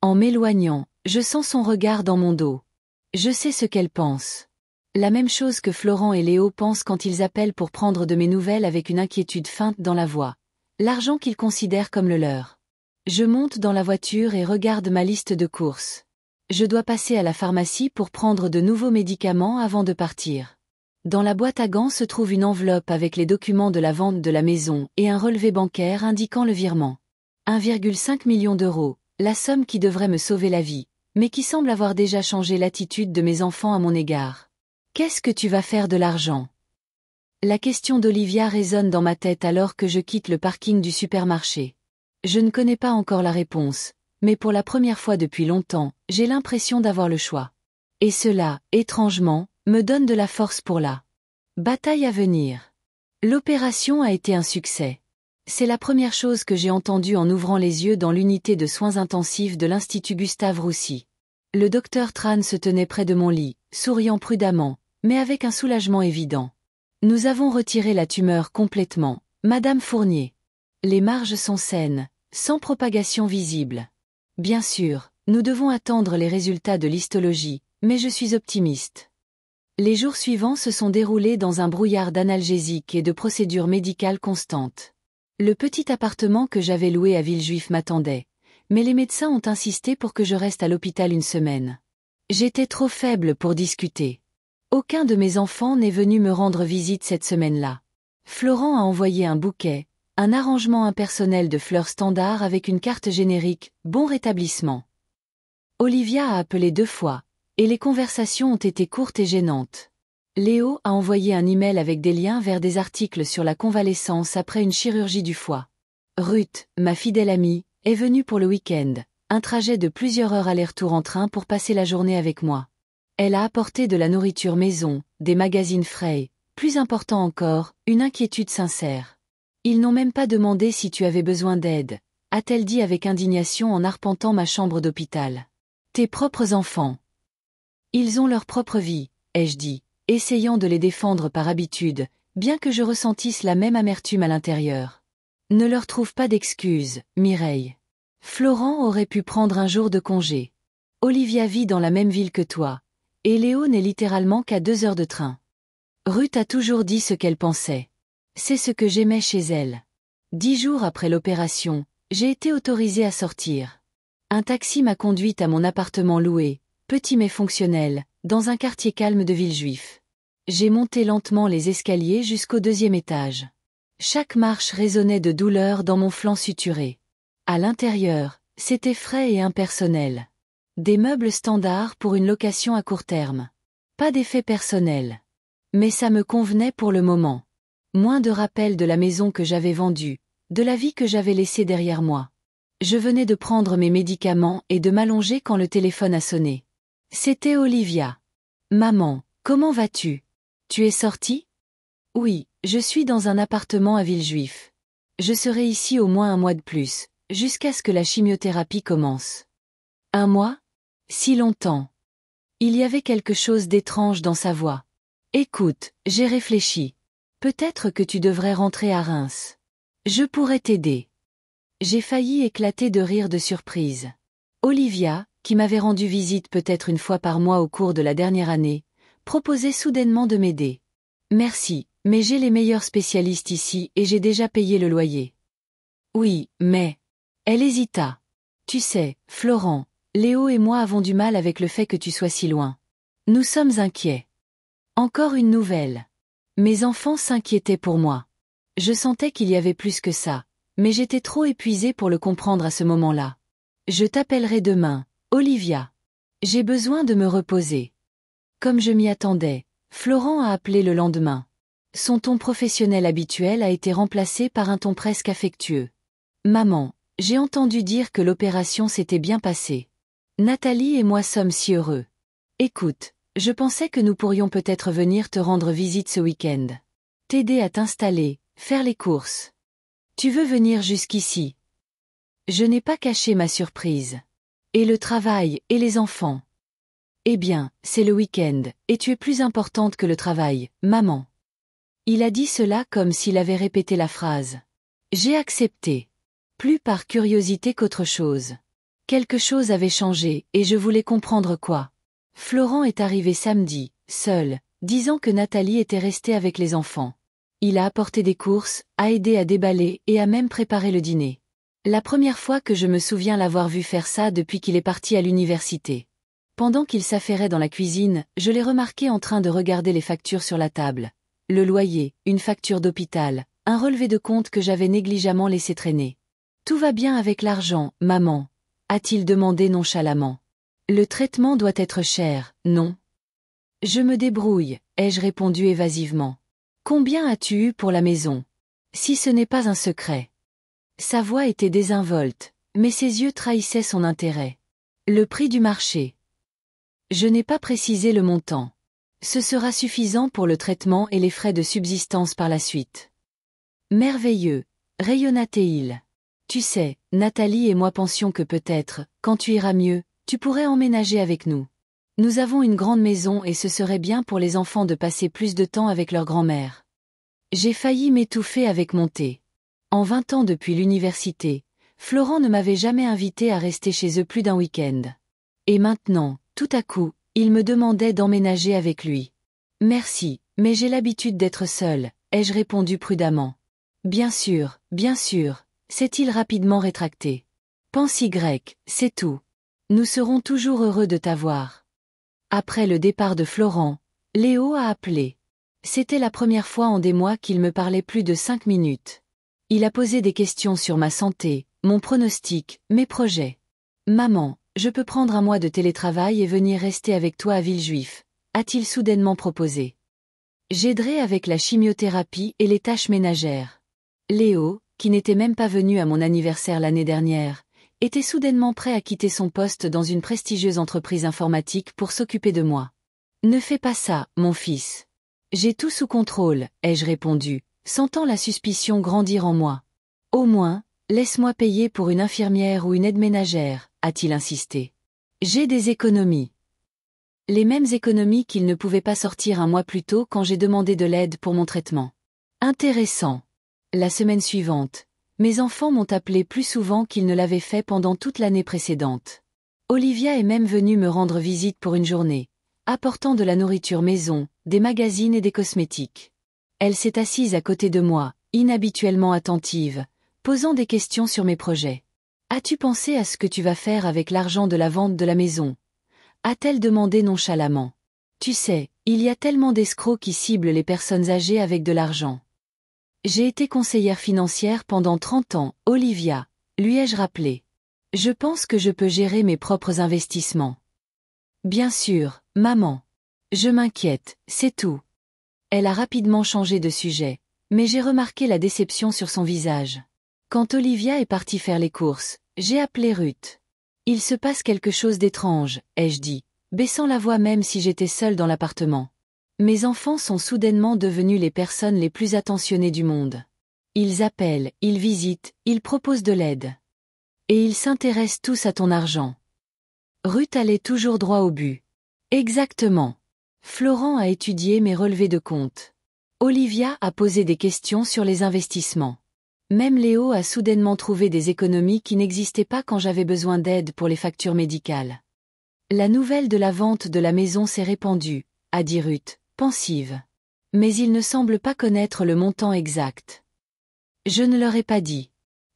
En m'éloignant, je sens son regard dans mon dos. Je sais ce qu'elle pense. La même chose que Florent et Léo pensent quand ils appellent pour prendre de mes nouvelles avec une inquiétude feinte dans la voix. L'argent qu'ils considèrent comme le leur. Je monte dans la voiture et regarde ma liste de courses. Je dois passer à la pharmacie pour prendre de nouveaux médicaments avant de partir. Dans la boîte à gants se trouve une enveloppe avec les documents de la vente de la maison et un relevé bancaire indiquant le virement. 1,5 million €, la somme qui devrait me sauver la vie, mais qui semble avoir déjà changé l'attitude de mes enfants à mon égard. Qu'est-ce que tu vas faire de l'argent? La question d'Olivia résonne dans ma tête alors que je quitte le parking du supermarché. Je ne connais pas encore la réponse, mais pour la première fois depuis longtemps, j'ai l'impression d'avoir le choix. Et cela, étrangement, me donne de la force pour la bataille à venir. L'opération a été un succès. C'est la première chose que j'ai entendue en ouvrant les yeux dans l'unité de soins intensifs de l'Institut Gustave-Roussy. Le docteur Tran se tenait près de mon lit, souriant prudemment, mais avec un soulagement évident. Nous avons retiré la tumeur complètement, Madame Fournier. Les marges sont saines, sans propagation visible. Bien sûr, nous devons attendre les résultats de l'histologie, mais je suis optimiste. Les jours suivants se sont déroulés dans un brouillard d'analgésiques et de procédures médicales constantes. Le petit appartement que j'avais loué à Villejuif m'attendait, mais les médecins ont insisté pour que je reste à l'hôpital une semaine. J'étais trop faible pour discuter. Aucun de mes enfants n'est venu me rendre visite cette semaine-là. Florent a envoyé un bouquet, un arrangement impersonnel de fleurs standard avec une carte générique « Bon rétablissement ». Olivia a appelé 2 fois, et les conversations ont été courtes et gênantes. Léo a envoyé un email avec des liens vers des articles sur la convalescence après une chirurgie du foie. Ruth, ma fidèle amie, est venue pour le week-end, un trajet de plusieurs heures aller-retour en train pour passer la journée avec moi. Elle a apporté de la nourriture maison, des magazines frais et, plus important encore, une inquiétude sincère. Ils n'ont même pas demandé si tu avais besoin d'aide, a-t-elle dit avec indignation en arpentant ma chambre d'hôpital. Tes propres enfants. Ils ont leur propre vie, ai-je dit, essayant de les défendre par habitude, bien que je ressentisse la même amertume à l'intérieur. Ne leur trouve pas d'excuses, Mireille. Florent aurait pu prendre un jour de congé. Olivia vit dans la même ville que toi, et Léo n'est littéralement qu'à 2 heures de train. Ruth a toujours dit ce qu'elle pensait. C'est ce que j'aimais chez elle. 10 jours après l'opération, j'ai été autorisée à sortir. Un taxi m'a conduite à mon appartement loué, petit mais fonctionnel, dans un quartier calme de Villejuif. J'ai monté lentement les escaliers jusqu'au 2e étage. Chaque marche résonnait de douleur dans mon flanc suturé. À l'intérieur, c'était frais et impersonnel. Des meubles standards pour une location à court terme. Pas d'effet personnel. Mais ça me convenait pour le moment. Moins de rappels de la maison que j'avais vendue, de la vie que j'avais laissée derrière moi. Je venais de prendre mes médicaments et de m'allonger quand le téléphone a sonné. C'était Olivia. Maman, comment vas-tu? Tu es sortie? Oui, je suis dans un appartement à Villejuif. Je serai ici au moins 1 mois de plus, jusqu'à ce que la chimiothérapie commence. 1 mois? Si longtemps. Il y avait quelque chose d'étrange dans sa voix. Écoute, j'ai réfléchi. Peut-être que tu devrais rentrer à Reims. Je pourrais t'aider. J'ai failli éclater de rire de surprise. Olivia, qui m'avait rendu visite peut-être 1 fois par mois au cours de la dernière année, proposait soudainement de m'aider. Merci, mais j'ai les meilleurs spécialistes ici et j'ai déjà payé le loyer. Oui, mais... Elle hésita. Tu sais, Florent, Léo et moi avons du mal avec le fait que tu sois si loin. Nous sommes inquiets. Encore une nouvelle. Mes enfants s'inquiétaient pour moi. Je sentais qu'il y avait plus que ça, mais j'étais trop épuisée pour le comprendre à ce moment-là. Je t'appellerai demain, Olivia. J'ai besoin de me reposer. Comme je m'y attendais, Florent a appelé le lendemain. Son ton professionnel habituel a été remplacé par un ton presque affectueux. Maman, j'ai entendu dire que l'opération s'était bien passée. Nathalie et moi sommes si heureux. Écoute, je pensais que nous pourrions peut-être venir te rendre visite ce week-end. T'aider à t'installer, faire les courses. Tu veux venir jusqu'ici? Je n'ai pas caché ma surprise. Et le travail, et les enfants. Eh bien, c'est le week-end, et tu es plus importante que le travail, maman. Il a dit cela comme s'il avait répété la phrase. J'ai accepté. Plus par curiosité qu'autre chose. Quelque chose avait changé, et je voulais comprendre quoi. Florent est arrivé samedi, seul, disant que Nathalie était restée avec les enfants. Il a apporté des courses, a aidé à déballer et a même préparé le dîner. La première fois que je me souviens l'avoir vu faire ça depuis qu'il est parti à l'université. Pendant qu'il s'affairait dans la cuisine, je l'ai remarqué en train de regarder les factures sur la table. Le loyer, une facture d'hôpital, un relevé de compte que j'avais négligemment laissé traîner. Tout va bien avec l'argent, maman, a-t-il demandé nonchalamment. Le traitement doit être cher, non? Je me débrouille, ai-je répondu évasivement. Combien as-tu eu pour la maison? Si ce n'est pas un secret. Sa voix était désinvolte, mais ses yeux trahissaient son intérêt. Le prix du marché. Je n'ai pas précisé le montant. Ce sera suffisant pour le traitement et les frais de subsistance par la suite. Merveilleux, rayonna-t-il. Tu sais, Nathalie et moi pensions que peut-être, quand tu iras mieux, tu pourrais emménager avec nous. Nous avons une grande maison et ce serait bien pour les enfants de passer plus de temps avec leur grand-mère. J'ai failli m'étouffer avec mon thé. En 20 ans depuis l'université, Florent ne m'avait jamais invité à rester chez eux plus d'un week-end. Et maintenant, tout à coup, il me demandait d'emménager avec lui. Merci, mais j'ai l'habitude d'être seule, ai-je répondu prudemment. Bien sûr, s'est-il rapidement rétracté. Pense Y, c'est tout. Nous serons toujours heureux de t'avoir. Après le départ de Florent, Léo a appelé. C'était la première fois en des mois qu'il me parlait plus de 5 minutes. Il a posé des questions sur ma santé, mon pronostic, mes projets. Maman, je peux prendre un mois de télétravail et venir rester avec toi à Villejuif, a-t-il soudainement proposé. J'aiderai avec la chimiothérapie et les tâches ménagères. Léo, qui n'était même pas venu à mon anniversaire l'année dernière, était soudainement prêt à quitter son poste dans une prestigieuse entreprise informatique pour s'occuper de moi. Ne fais pas ça, mon fils. J'ai tout sous contrôle, ai-je répondu, sentant la suspicion grandir en moi. Au moins, laisse-moi payer pour une infirmière ou une aide ménagère, a-t-il insisté. J'ai des économies. Les mêmes économies qu'il ne pouvait pas sortir un mois plus tôt quand j'ai demandé de l'aide pour mon traitement. Intéressant. La semaine suivante, mes enfants m'ont appelé plus souvent qu'ils ne l'avaient fait pendant toute l'année précédente. Olivia est même venue me rendre visite pour une journée, apportant de la nourriture maison, des magazines et des cosmétiques. Elle s'est assise à côté de moi, inhabituellement attentive, posant des questions sur mes projets. As-tu pensé à ce que tu vas faire avec l'argent de la vente de la maison ? A-t-elle demandé nonchalamment. Tu sais, il y a tellement d'escrocs qui ciblent les personnes âgées avec de l'argent. J'ai été conseillère financière pendant 30 ans, Olivia, lui ai-je rappelé. Je pense que je peux gérer mes propres investissements. Bien sûr, maman. Je m'inquiète, c'est tout. Elle a rapidement changé de sujet, mais j'ai remarqué la déception sur son visage. Quand Olivia est partie faire les courses, j'ai appelé Ruth. Il se passe quelque chose d'étrange, ai-je dit, baissant la voix même si j'étais seule dans l'appartement. Mes enfants sont soudainement devenus les personnes les plus attentionnées du monde. Ils appellent, ils visitent, ils proposent de l'aide. Et ils s'intéressent tous à ton argent. Ruth allait toujours droit au but. Exactement. Florent a étudié mes relevés de compte. Olivia a posé des questions sur les investissements. Même Léo a soudainement trouvé des économies qui n'existaient pas quand j'avais besoin d'aide pour les factures médicales. La nouvelle de la vente de la maison s'est répandue, a dit Ruth, pensive. Mais il ne semble pas connaître le montant exact. Je ne leur ai pas dit.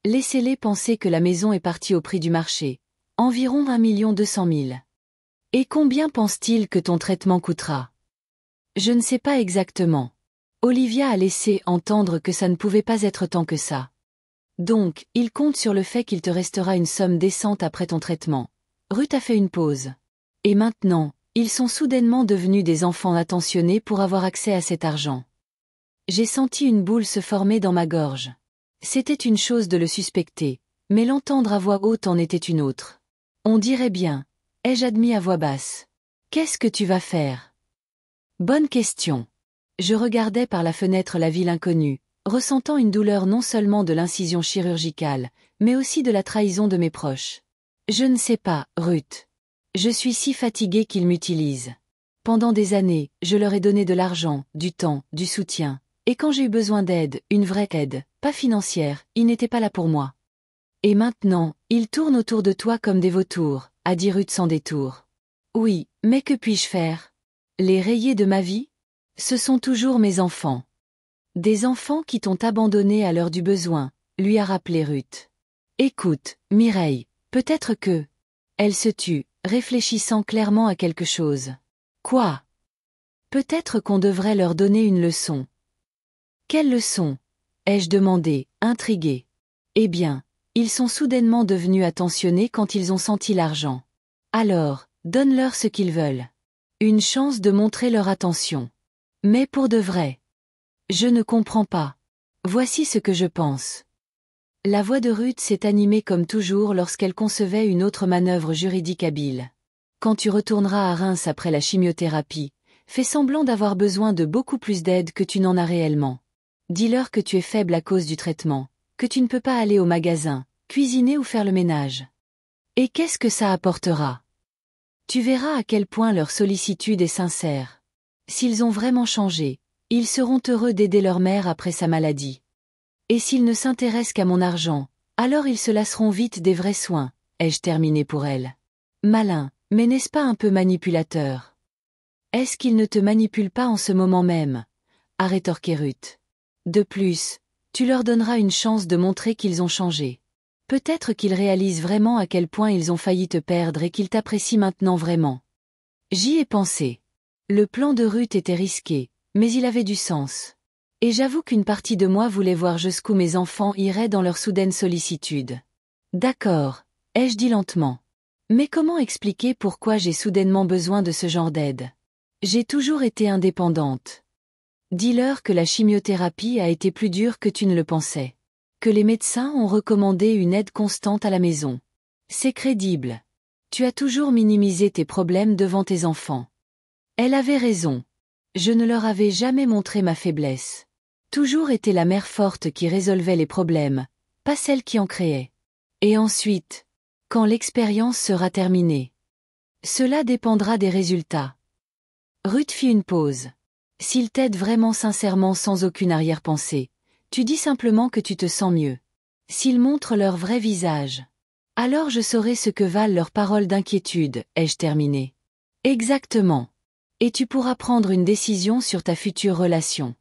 Laissez-les penser que la maison est partie au prix du marché, environ 1 200 000. Et combien pensent-ils que ton traitement coûtera ? Je ne sais pas exactement. Olivia a laissé entendre que ça ne pouvait pas être tant que ça. Donc, il compte sur le fait qu'il te restera une somme décente après ton traitement. Ruth a fait une pause. Et maintenant, ils sont soudainement devenus des enfants attentionnés pour avoir accès à cet argent. J'ai senti une boule se former dans ma gorge. C'était une chose de le suspecter, mais l'entendre à voix haute en était une autre. On dirait bien, ai-je admis à voix basse. Qu'est-ce que tu vas faire ? Bonne question. Je regardais par la fenêtre la ville inconnue, ressentant une douleur non seulement de l'incision chirurgicale, mais aussi de la trahison de mes proches. Je ne sais pas, Ruth. Je suis si fatiguée qu'ils m'utilisent. Pendant des années, je leur ai donné de l'argent, du temps, du soutien. Et quand j'ai eu besoin d'aide, une vraie aide, pas financière, ils n'étaient pas là pour moi. Et maintenant, ils tournent autour de toi comme des vautours, a dit Ruth sans détour. Oui, mais que puis-je faire ? Les rayer de ma vie ? Ce sont toujours mes enfants. Des enfants qui t'ont abandonné à l'heure du besoin, lui a rappelé Ruth. Écoute, Mireille, peut-être que... Elle se tut, réfléchissant clairement à quelque chose. Quoi ? Peut-être qu'on devrait leur donner une leçon. Quelle leçon ? Ai-je demandé, intriguée. Eh bien, ils sont soudainement devenus attentionnés quand ils ont senti l'argent. Alors, donne-leur ce qu'ils veulent. Une chance de montrer leur attention. Mais pour de vrai. Je ne comprends pas. Voici ce que je pense. La voix de Ruth s'est animée comme toujours lorsqu'elle concevait une autre manœuvre juridique habile. Quand tu retourneras à Reims après la chimiothérapie, Fais semblant d'avoir besoin de beaucoup plus d'aide que tu n'en as réellement. Dis-leur que tu es faible à cause du traitement, que tu ne peux pas aller au magasin, cuisiner ou faire le ménage. Et qu'est-ce que ça apportera? Tu verras à quel point leur sollicitude est sincère. S'ils ont vraiment changé, ils seront heureux d'aider leur mère après sa maladie. Et s'ils ne s'intéressent qu'à mon argent, alors ils se lasseront vite des vrais soins, ai-je terminé pour elle. Malin, mais n'est-ce pas un peu manipulateur? Est-ce qu'il ne te manipule pas en ce moment même? A rétorqué Ruth. De plus, tu leur donneras une chance de montrer qu'ils ont changé. Peut-être qu'ils réalisent vraiment à quel point ils ont failli te perdre et qu'ils t'apprécient maintenant vraiment. J'y ai pensé. Le plan de Ruth était risqué, mais il avait du sens. Et j'avoue qu'une partie de moi voulait voir jusqu'où mes enfants iraient dans leur soudaine sollicitude. D'accord, ai-je dit lentement. Mais comment expliquer pourquoi j'ai soudainement besoin de ce genre d'aide? J'ai toujours été indépendante. Dis-leur que la chimiothérapie a été plus dure que tu ne le pensais. Que les médecins ont recommandé une aide constante à la maison. C'est crédible. Tu as toujours minimisé tes problèmes devant tes enfants. Elle avait raison. Je ne leur avais jamais montré ma faiblesse. Toujours été la mère forte qui résolvait les problèmes, pas celle qui en créait. Et ensuite, quand l'expérience sera terminée, cela dépendra des résultats. Ruth fit une pause. S'ils t'aident vraiment sincèrement sans aucune arrière-pensée, tu dis simplement que tu te sens mieux. S'ils montrent leur vrai visage, alors je saurai ce que valent leurs paroles d'inquiétude, ai-je terminé. Exactement. Et tu pourras prendre une décision sur ta future relation.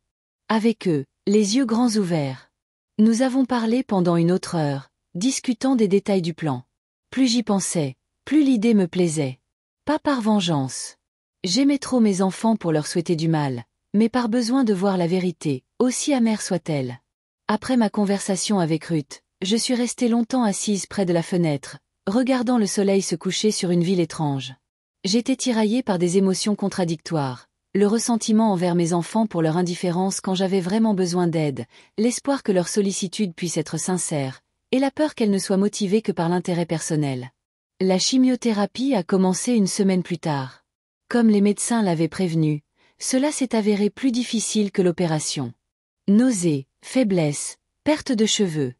Avec eux, les yeux grands ouverts. Nous avons parlé pendant une autre heure, discutant des détails du plan. Plus j'y pensais, plus l'idée me plaisait. Pas par vengeance. J'aimais trop mes enfants pour leur souhaiter du mal, mais par besoin de voir la vérité, aussi amère soit-elle. Après ma conversation avec Ruth, je suis restée longtemps assise près de la fenêtre, regardant le soleil se coucher sur une ville étrange. J'étais tiraillée par des émotions contradictoires, le ressentiment envers mes enfants pour leur indifférence quand j'avais vraiment besoin d'aide, l'espoir que leur sollicitude puisse être sincère, et la peur qu'elle ne soit motivée que par l'intérêt personnel. La chimiothérapie a commencé une semaine plus tard. Comme les médecins l'avaient prévenu, cela s'est avéré plus difficile que l'opération. Nausées, faiblesse, perte de cheveux.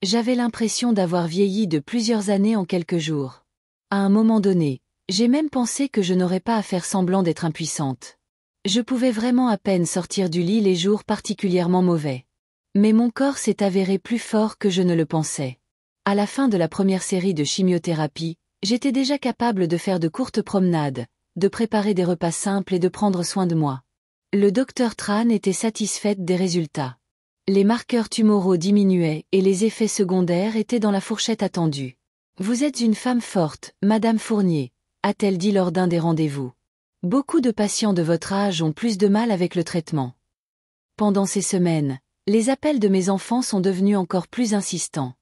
J'avais l'impression d'avoir vieilli de plusieurs années en quelques jours. À un moment donné, j'ai même pensé que je n'aurais pas à faire semblant d'être impuissante. Je pouvais vraiment à peine sortir du lit les jours particulièrement mauvais. Mais mon corps s'est avéré plus fort que je ne le pensais. À la fin de la première série de chimiothérapie, j'étais déjà capable de faire de courtes promenades, de préparer des repas simples et de prendre soin de moi. Le docteur Tran était satisfaite des résultats. Les marqueurs tumoraux diminuaient et les effets secondaires étaient dans la fourchette attendue. « Vous êtes une femme forte, Madame Fournier », a-t-elle dit lors d'un des rendez-vous. Beaucoup de patients de votre âge ont plus de mal avec le traitement. Pendant ces semaines, les appels de mes enfants sont devenus encore plus insistants.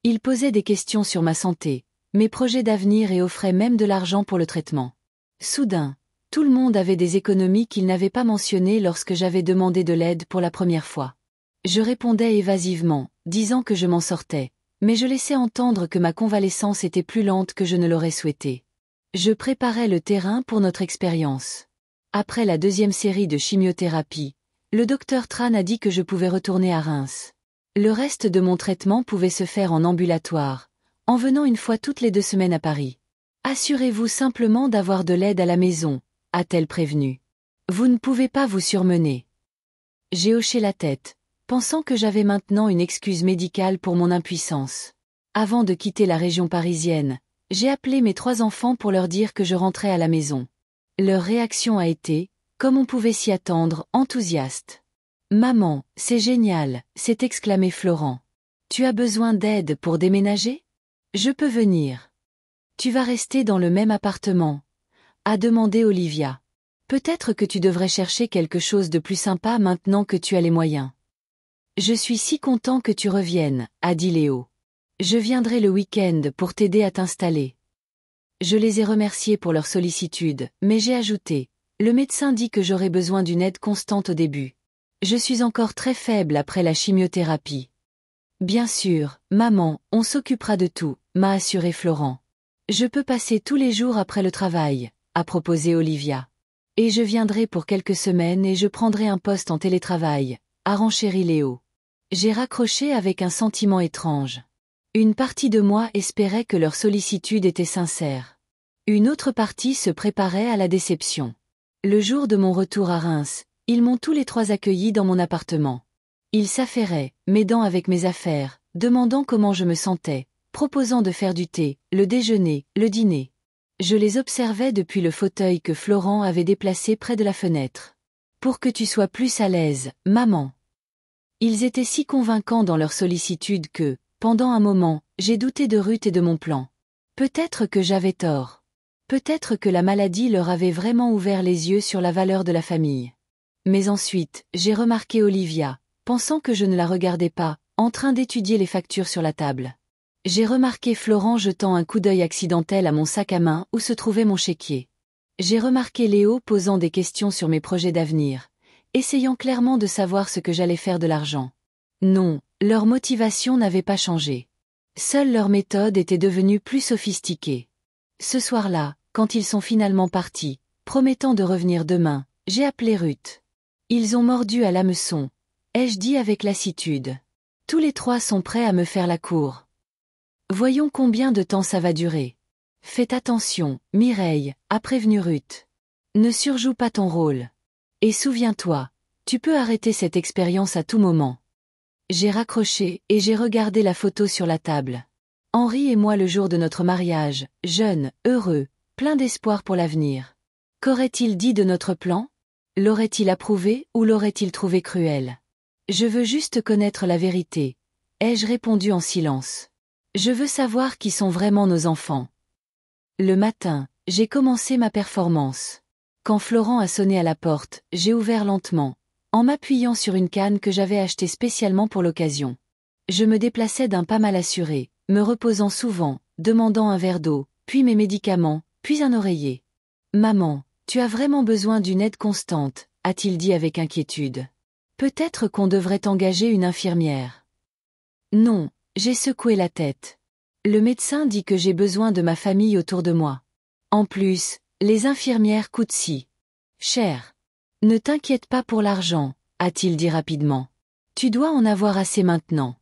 Ils posaient des questions sur ma santé, mes projets d'avenir et offraient même de l'argent pour le traitement. Soudain, tout le monde avait des économies qu'ils n'avaient pas mentionnées lorsque j'avais demandé de l'aide pour la première fois. Je répondais évasivement, disant que je m'en sortais, mais je laissais entendre que ma convalescence était plus lente que je ne l'aurais souhaité. Je préparais le terrain pour notre expérience. Après la deuxième série de chimiothérapie, le docteur Tran a dit que je pouvais retourner à Reims. Le reste de mon traitement pouvait se faire en ambulatoire, en venant une fois toutes les 2 semaines à Paris. Assurez-vous simplement d'avoir de l'aide à la maison, a-t-elle prévenu. Vous ne pouvez pas vous surmener. J'ai hoché la tête, pensant que j'avais maintenant une excuse médicale pour mon impuissance. Avant de quitter la région parisienne, j'ai appelé mes 3 enfants pour leur dire que je rentrais à la maison. Leur réaction a été, comme on pouvait s'y attendre, enthousiaste. « Maman, c'est génial !» s'est exclamé Florent. « Tu as besoin d'aide pour déménager ? Je peux venir. » « Tu vas rester dans le même appartement ?» a demandé Olivia. « Peut-être que tu devrais chercher quelque chose de plus sympa maintenant que tu as les moyens. »« Je suis si content que tu reviennes » a dit Léo. « Je viendrai le week-end pour t'aider à t'installer. » Je les ai remerciés pour leur sollicitude, mais j'ai ajouté « Le médecin dit que j'aurai besoin d'une aide constante au début. Je suis encore très faible après la chimiothérapie. »« Bien sûr, maman, on s'occupera de tout » m'a assuré Florent. « Je peux passer tous les jours après le travail » a proposé Olivia. Et je viendrai pour quelques semaines et je prendrai un poste en télétravail, a renchéri Léo. J'ai raccroché avec un sentiment étrange. Une partie de moi espérait que leur sollicitude était sincère. Une autre partie se préparait à la déception. Le jour de mon retour à Reims, ils m'ont tous les trois accueilli dans mon appartement. Ils s'affairaient, m'aidant avec mes affaires, demandant comment je me sentais, proposant de faire du thé, le déjeuner, le dîner. Je les observais depuis le fauteuil que Florent avait déplacé près de la fenêtre. Pour que tu sois plus à l'aise, maman. Ils étaient si convaincants dans leur sollicitude que, pendant un moment, j'ai douté de Ruth et de mon plan. Peut-être que j'avais tort. Peut-être que la maladie leur avait vraiment ouvert les yeux sur la valeur de la famille. Mais ensuite, j'ai remarqué Olivia, pensant que je ne la regardais pas, en train d'étudier les factures sur la table. J'ai remarqué Florent jetant un coup d'œil accidentel à mon sac à main où se trouvait mon chéquier. J'ai remarqué Léo posant des questions sur mes projets d'avenir, essayant clairement de savoir ce que j'allais faire de l'argent. Non, leur motivation n'avait pas changé. Seule leur méthode était devenue plus sophistiquée. Ce soir-là, quand ils sont finalement partis, promettant de revenir demain, j'ai appelé Ruth. Ils ont mordu à l'hameçon, ai-je dit avec lassitude. Tous les trois sont prêts à me faire la cour. Voyons combien de temps ça va durer. Faites attention, Mireille, a prévenu Ruth. Ne surjoue pas ton rôle. Et souviens-toi, tu peux arrêter cette expérience à tout moment. J'ai raccroché et j'ai regardé la photo sur la table. Henri et moi le jour de notre mariage, jeunes, heureux, pleins d'espoir pour l'avenir. Qu'aurait-il dit de notre plan? L'aurait-il approuvé ou l'aurait-il trouvé cruel? Je veux juste connaître la vérité, ai-je répondu en silence. Je veux savoir qui sont vraiment nos enfants. Le matin, j'ai commencé ma performance. Quand Florent a sonné à la porte, j'ai ouvert lentement, en m'appuyant sur une canne que j'avais achetée spécialement pour l'occasion. Je me déplaçais d'un pas mal assuré, me reposant souvent, demandant un verre d'eau, puis mes médicaments, puis un oreiller. « Maman, tu as vraiment besoin d'une aide constante », a-t-il dit avec inquiétude. « Peut-être qu'on devrait engager une infirmière. » Non, j'ai secoué la tête. Le médecin dit que j'ai besoin de ma famille autour de moi. En plus, les infirmières coûtent si cher. Ne t'inquiète pas pour l'argent, a-t-il dit rapidement. Tu dois en avoir assez maintenant.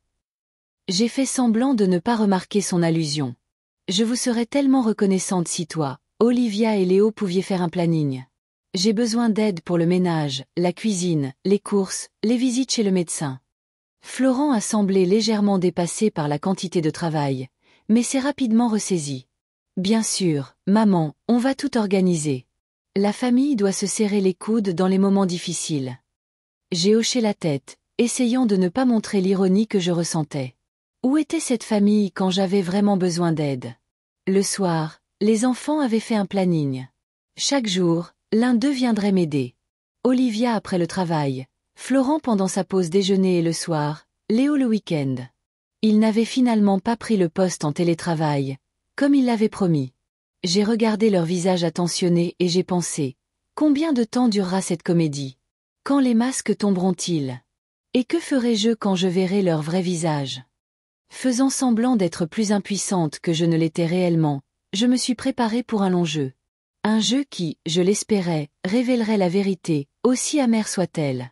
J'ai fait semblant de ne pas remarquer son allusion. Je vous serais tellement reconnaissante si toi, Olivia et Léo pouviez faire un planning. J'ai besoin d'aide pour le ménage, la cuisine, les courses, les visites chez le médecin. Florent a semblé légèrement dépassé par la quantité de travail, mais s'est rapidement ressaisi. Bien sûr, maman, on va tout organiser. La famille doit se serrer les coudes dans les moments difficiles. J'ai hoché la tête, essayant de ne pas montrer l'ironie que je ressentais. Où était cette famille quand j'avais vraiment besoin d'aide? Le soir, les enfants avaient fait un planning. Chaque jour, l'un d'eux viendrait m'aider. Olivia après le travail, Florent pendant sa pause déjeuner et le soir, Léo le week-end. Il n'avait finalement pas pris le poste en télétravail, comme il l'avait promis. J'ai regardé leur visage attentionné et j'ai pensé, combien de temps durera cette comédie? Quand les masques tomberont-ils? Et que ferai-je quand je verrai leur vrai visage? Faisant semblant d'être plus impuissante que je ne l'étais réellement, je me suis préparée pour un long jeu. Un jeu qui, je l'espérais, révélerait la vérité, aussi amère soit-elle.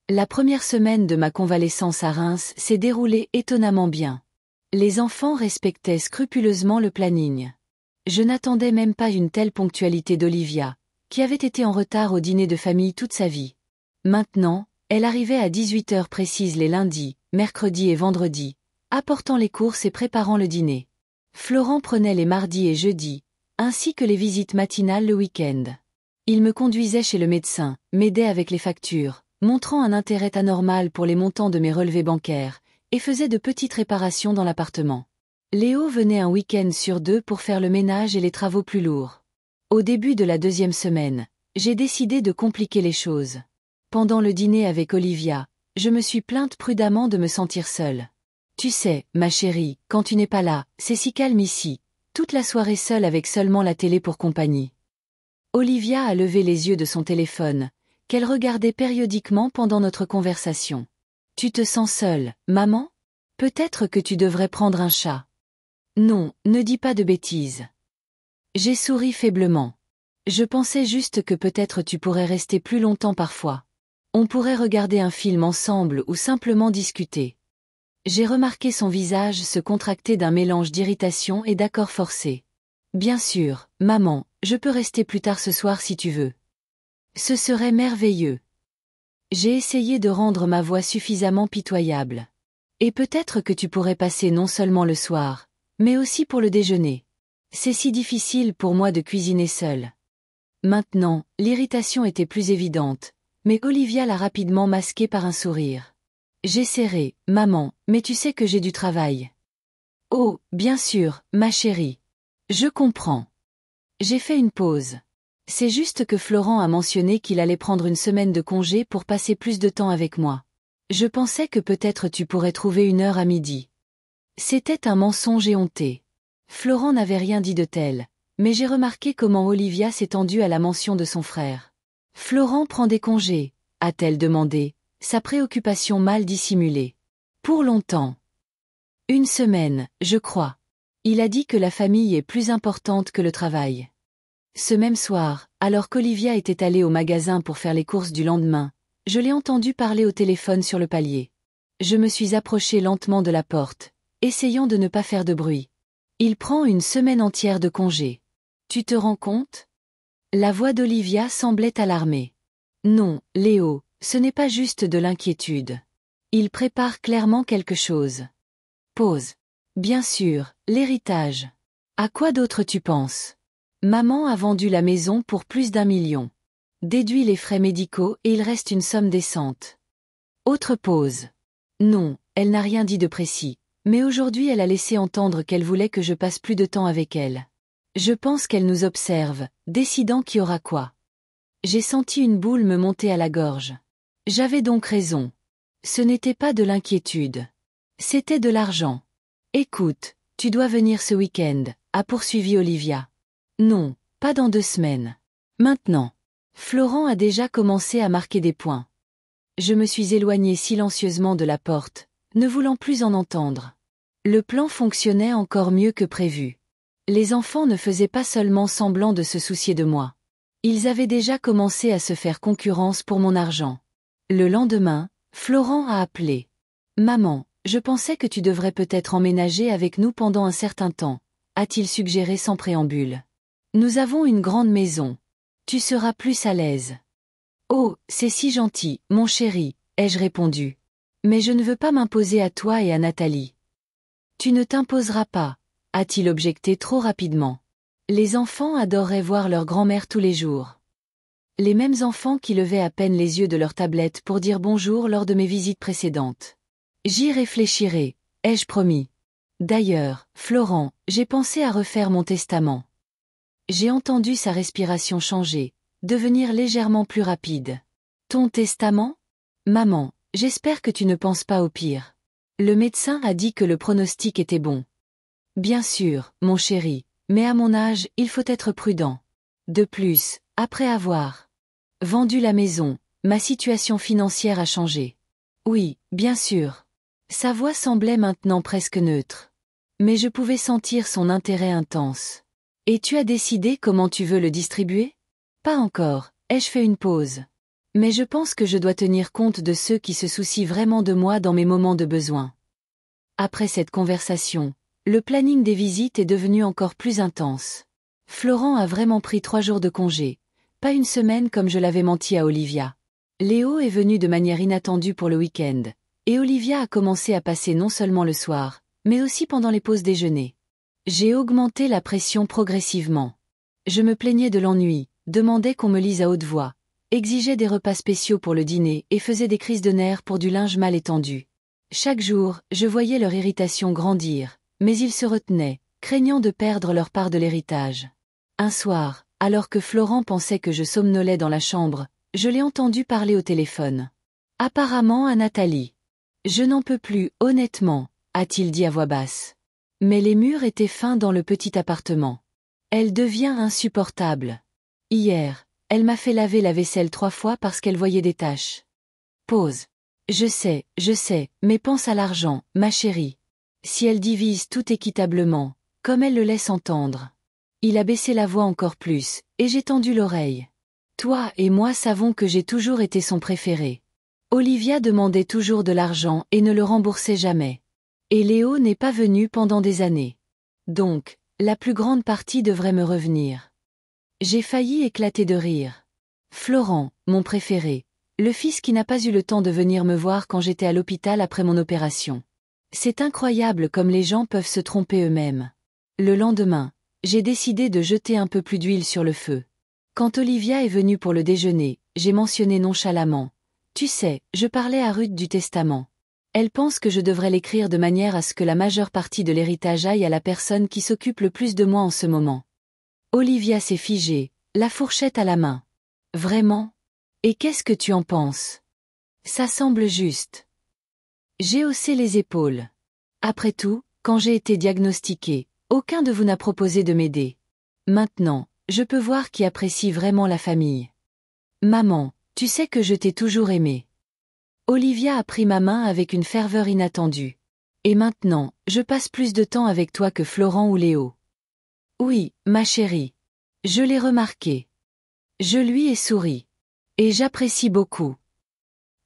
La première semaine de ma convalescence à Reims s'est déroulée étonnamment bien. Les enfants respectaient scrupuleusement le planning. Je n'attendais même pas une telle ponctualité d'Olivia, qui avait été en retard au dîner de famille toute sa vie. Maintenant, elle arrivait à 18h précises les lundis, mercredis et vendredis, apportant les courses et préparant le dîner. Florent prenait les mardis et jeudis, ainsi que les visites matinales le week-end. Il me conduisait chez le médecin, m'aidait avec les factures, montrant un intérêt anormal pour les montants de mes relevés bancaires, et faisait de petites réparations dans l'appartement. Léo venait un week-end sur 2 pour faire le ménage et les travaux plus lourds. Au début de la 2e semaine, j'ai décidé de compliquer les choses. Pendant le dîner avec Olivia, je me suis plainte prudemment de me sentir seule. Tu sais, ma chérie, quand tu n'es pas là, c'est si calme ici, toute la soirée seule avec seulement la télé pour compagnie. Olivia a levé les yeux de son téléphone, qu'elle regardait périodiquement pendant notre conversation. Tu te sens seule, maman? Peut-être que tu devrais prendre un chat. Non, ne dis pas de bêtises. J'ai souri faiblement. Je pensais juste que peut-être tu pourrais rester plus longtemps parfois. On pourrait regarder un film ensemble ou simplement discuter. J'ai remarqué son visage se contracter d'un mélange d'irritation et d'accord forcé. Bien sûr, maman, je peux rester plus tard ce soir si tu veux. Ce serait merveilleux. J'ai essayé de rendre ma voix suffisamment pitoyable. Et peut-être que tu pourrais passer non seulement le soir, mais aussi pour le déjeuner. C'est si difficile pour moi de cuisiner seule. Maintenant, l'irritation était plus évidente, mais Olivia l'a rapidement masquée par un sourire. J'ai serré, maman, mais tu sais que j'ai du travail. Oh, bien sûr, ma chérie. Je comprends. J'ai fait une pause. C'est juste que Florent a mentionné qu'il allait prendre une semaine de congé pour passer plus de temps avec moi. Je pensais que peut-être tu pourrais trouver une heure à midi. C'était un mensonge éhonté. Florent n'avait rien dit de tel, mais j'ai remarqué comment Olivia s'est tendue à la mention de son frère. Florent prend des congés, a-t-elle demandé, sa préoccupation mal dissimulée. Pour longtemps. Une semaine, je crois. Il a dit que la famille est plus importante que le travail. Ce même soir, alors qu'Olivia était allée au magasin pour faire les courses du lendemain, je l'ai entendu parler au téléphone sur le palier. Je me suis approchée lentement de la porte, essayant de ne pas faire de bruit. Il prend une semaine entière de congé. Tu te rends compte? La voix d'Olivia semblait alarmée. Non, Léo, ce n'est pas juste de l'inquiétude. Il prépare clairement quelque chose. Pause. Bien sûr, l'héritage. À quoi d'autre tu penses? Maman a vendu la maison pour plus d'1 million. Déduis les frais médicaux et il reste une somme décente. Autre pause. Non, elle n'a rien dit de précis, mais aujourd'hui elle a laissé entendre qu'elle voulait que je passe plus de temps avec elle. Je pense qu'elle nous observe, décidant qui aura quoi. J'ai senti une boule me monter à la gorge. J'avais donc raison. Ce n'était pas de l'inquiétude. C'était de l'argent. Écoute, tu dois venir ce week-end, a poursuivi Olivia. Non, pas dans 2 semaines. Maintenant. Florent a déjà commencé à marquer des points. Je me suis éloignée silencieusement de la porte, ne voulant plus en entendre. Le plan fonctionnait encore mieux que prévu. Les enfants ne faisaient pas seulement semblant de se soucier de moi. Ils avaient déjà commencé à se faire concurrence pour mon argent. Le lendemain, Florent a appelé. Maman, je pensais que tu devrais peut-être emménager avec nous pendant un certain temps, a-t-il suggéré sans préambule. Nous avons une grande maison. Tu seras plus à l'aise. Oh, c'est si gentil, mon chéri, ai-je répondu. Mais je ne veux pas m'imposer à toi et à Nathalie. Tu ne t'imposeras pas, a-t-il objecté trop rapidement. Les enfants adoreraient voir leur grand-mère tous les jours. Les mêmes enfants qui levaient à peine les yeux de leur tablette pour dire bonjour lors de mes visites précédentes. J'y réfléchirai, ai-je promis. D'ailleurs, Florent, j'ai pensé à refaire mon testament. J'ai entendu sa respiration changer, devenir légèrement plus rapide. Ton testament? Maman, j'espère que tu ne penses pas au pire. Le médecin a dit que le pronostic était bon. Bien sûr, mon chéri, mais à mon âge, il faut être prudent. De plus, après avoir vendu la maison, ma situation financière a changé. Oui, bien sûr. Sa voix semblait maintenant presque neutre. Mais je pouvais sentir son intérêt intense. Et tu as décidé comment tu veux le distribuer? Pas encore, ai-je fait une pause. Mais je pense que je dois tenir compte de ceux qui se soucient vraiment de moi dans mes moments de besoin. Après cette conversation, le planning des visites est devenu encore plus intense. Florent a vraiment pris 3 jours de congé, pas une semaine comme je l'avais menti à Olivia. Léo est venu de manière inattendue pour le week-end, et Olivia a commencé à passer non seulement le soir, mais aussi pendant les pauses déjeuner. J'ai augmenté la pression progressivement. Je me plaignais de l'ennui, demandais qu'on me lise à haute voix, exigeais des repas spéciaux pour le dîner et faisais des crises de nerfs pour du linge mal étendu. Chaque jour, je voyais leur irritation grandir, mais ils se retenaient, craignant de perdre leur part de l'héritage. Un soir, alors que Florent pensait que je somnolais dans la chambre, je l'ai entendu parler au téléphone. Apparemment à Nathalie. Je n'en peux plus, honnêtement, a-t-il dit à voix basse. Mais les murs étaient fins dans le petit appartement. Elle devient insupportable. Hier, elle m'a fait laver la vaisselle 3 fois parce qu'elle voyait des taches. Pause. Je sais, mais pense à l'argent, ma chérie. Si elle divise tout équitablement, comme elle le laisse entendre. Il a baissé la voix encore plus, et j'ai tendu l'oreille. Toi et moi savons que j'ai toujours été son préféré. Olivia demandait toujours de l'argent et ne le remboursait jamais. Et Léo n'est pas venu pendant des années. Donc, la plus grande partie devrait me revenir. J'ai failli éclater de rire. Florent, mon préféré, le fils qui n'a pas eu le temps de venir me voir quand j'étais à l'hôpital après mon opération. C'est incroyable comme les gens peuvent se tromper eux-mêmes. Le lendemain, j'ai décidé de jeter un peu plus d'huile sur le feu. Quand Olivia est venue pour le déjeuner, j'ai mentionné nonchalamment. Tu sais, je parlais à Ruth du testament. Elle pense que je devrais l'écrire de manière à ce que la majeure partie de l'héritage aille à la personne qui s'occupe le plus de moi en ce moment. Olivia s'est figée, la fourchette à la main. Vraiment? Et qu'est-ce que tu en penses? Ça semble juste. J'ai haussé les épaules. Après tout, quand j'ai été diagnostiquée, aucun de vous n'a proposé de m'aider. Maintenant, je peux voir qui apprécie vraiment la famille. Maman, tu sais que je t'ai toujours aimée. Olivia a pris ma main avec une ferveur inattendue. Et maintenant, je passe plus de temps avec toi que Florent ou Léo. Oui, ma chérie. Je l'ai remarqué. Je lui ai souri. Et j'apprécie beaucoup.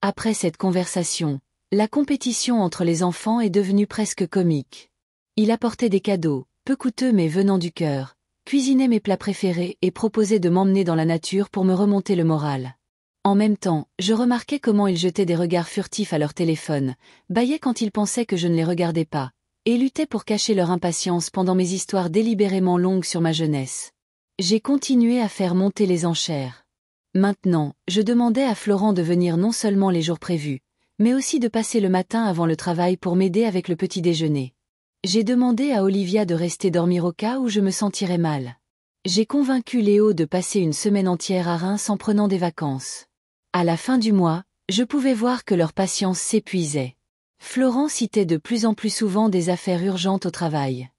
Après cette conversation, la compétition entre les enfants est devenue presque comique. Il apportait des cadeaux, peu coûteux mais venant du cœur, cuisinait mes plats préférés et proposait de m'emmener dans la nature pour me remonter le moral. En même temps, je remarquais comment ils jetaient des regards furtifs à leur téléphone, bâillaient quand ils pensaient que je ne les regardais pas, et luttaient pour cacher leur impatience pendant mes histoires délibérément longues sur ma jeunesse. J'ai continué à faire monter les enchères. Maintenant, je demandais à Florent de venir non seulement les jours prévus, mais aussi de passer le matin avant le travail pour m'aider avec le petit déjeuner. J'ai demandé à Olivia de rester dormir au cas où je me sentirais mal. J'ai convaincu Léo de passer une semaine entière à Reims en prenant des vacances. À la fin du mois, je pouvais voir que leur patience s'épuisait. Florent citait de plus en plus souvent des affaires urgentes au travail.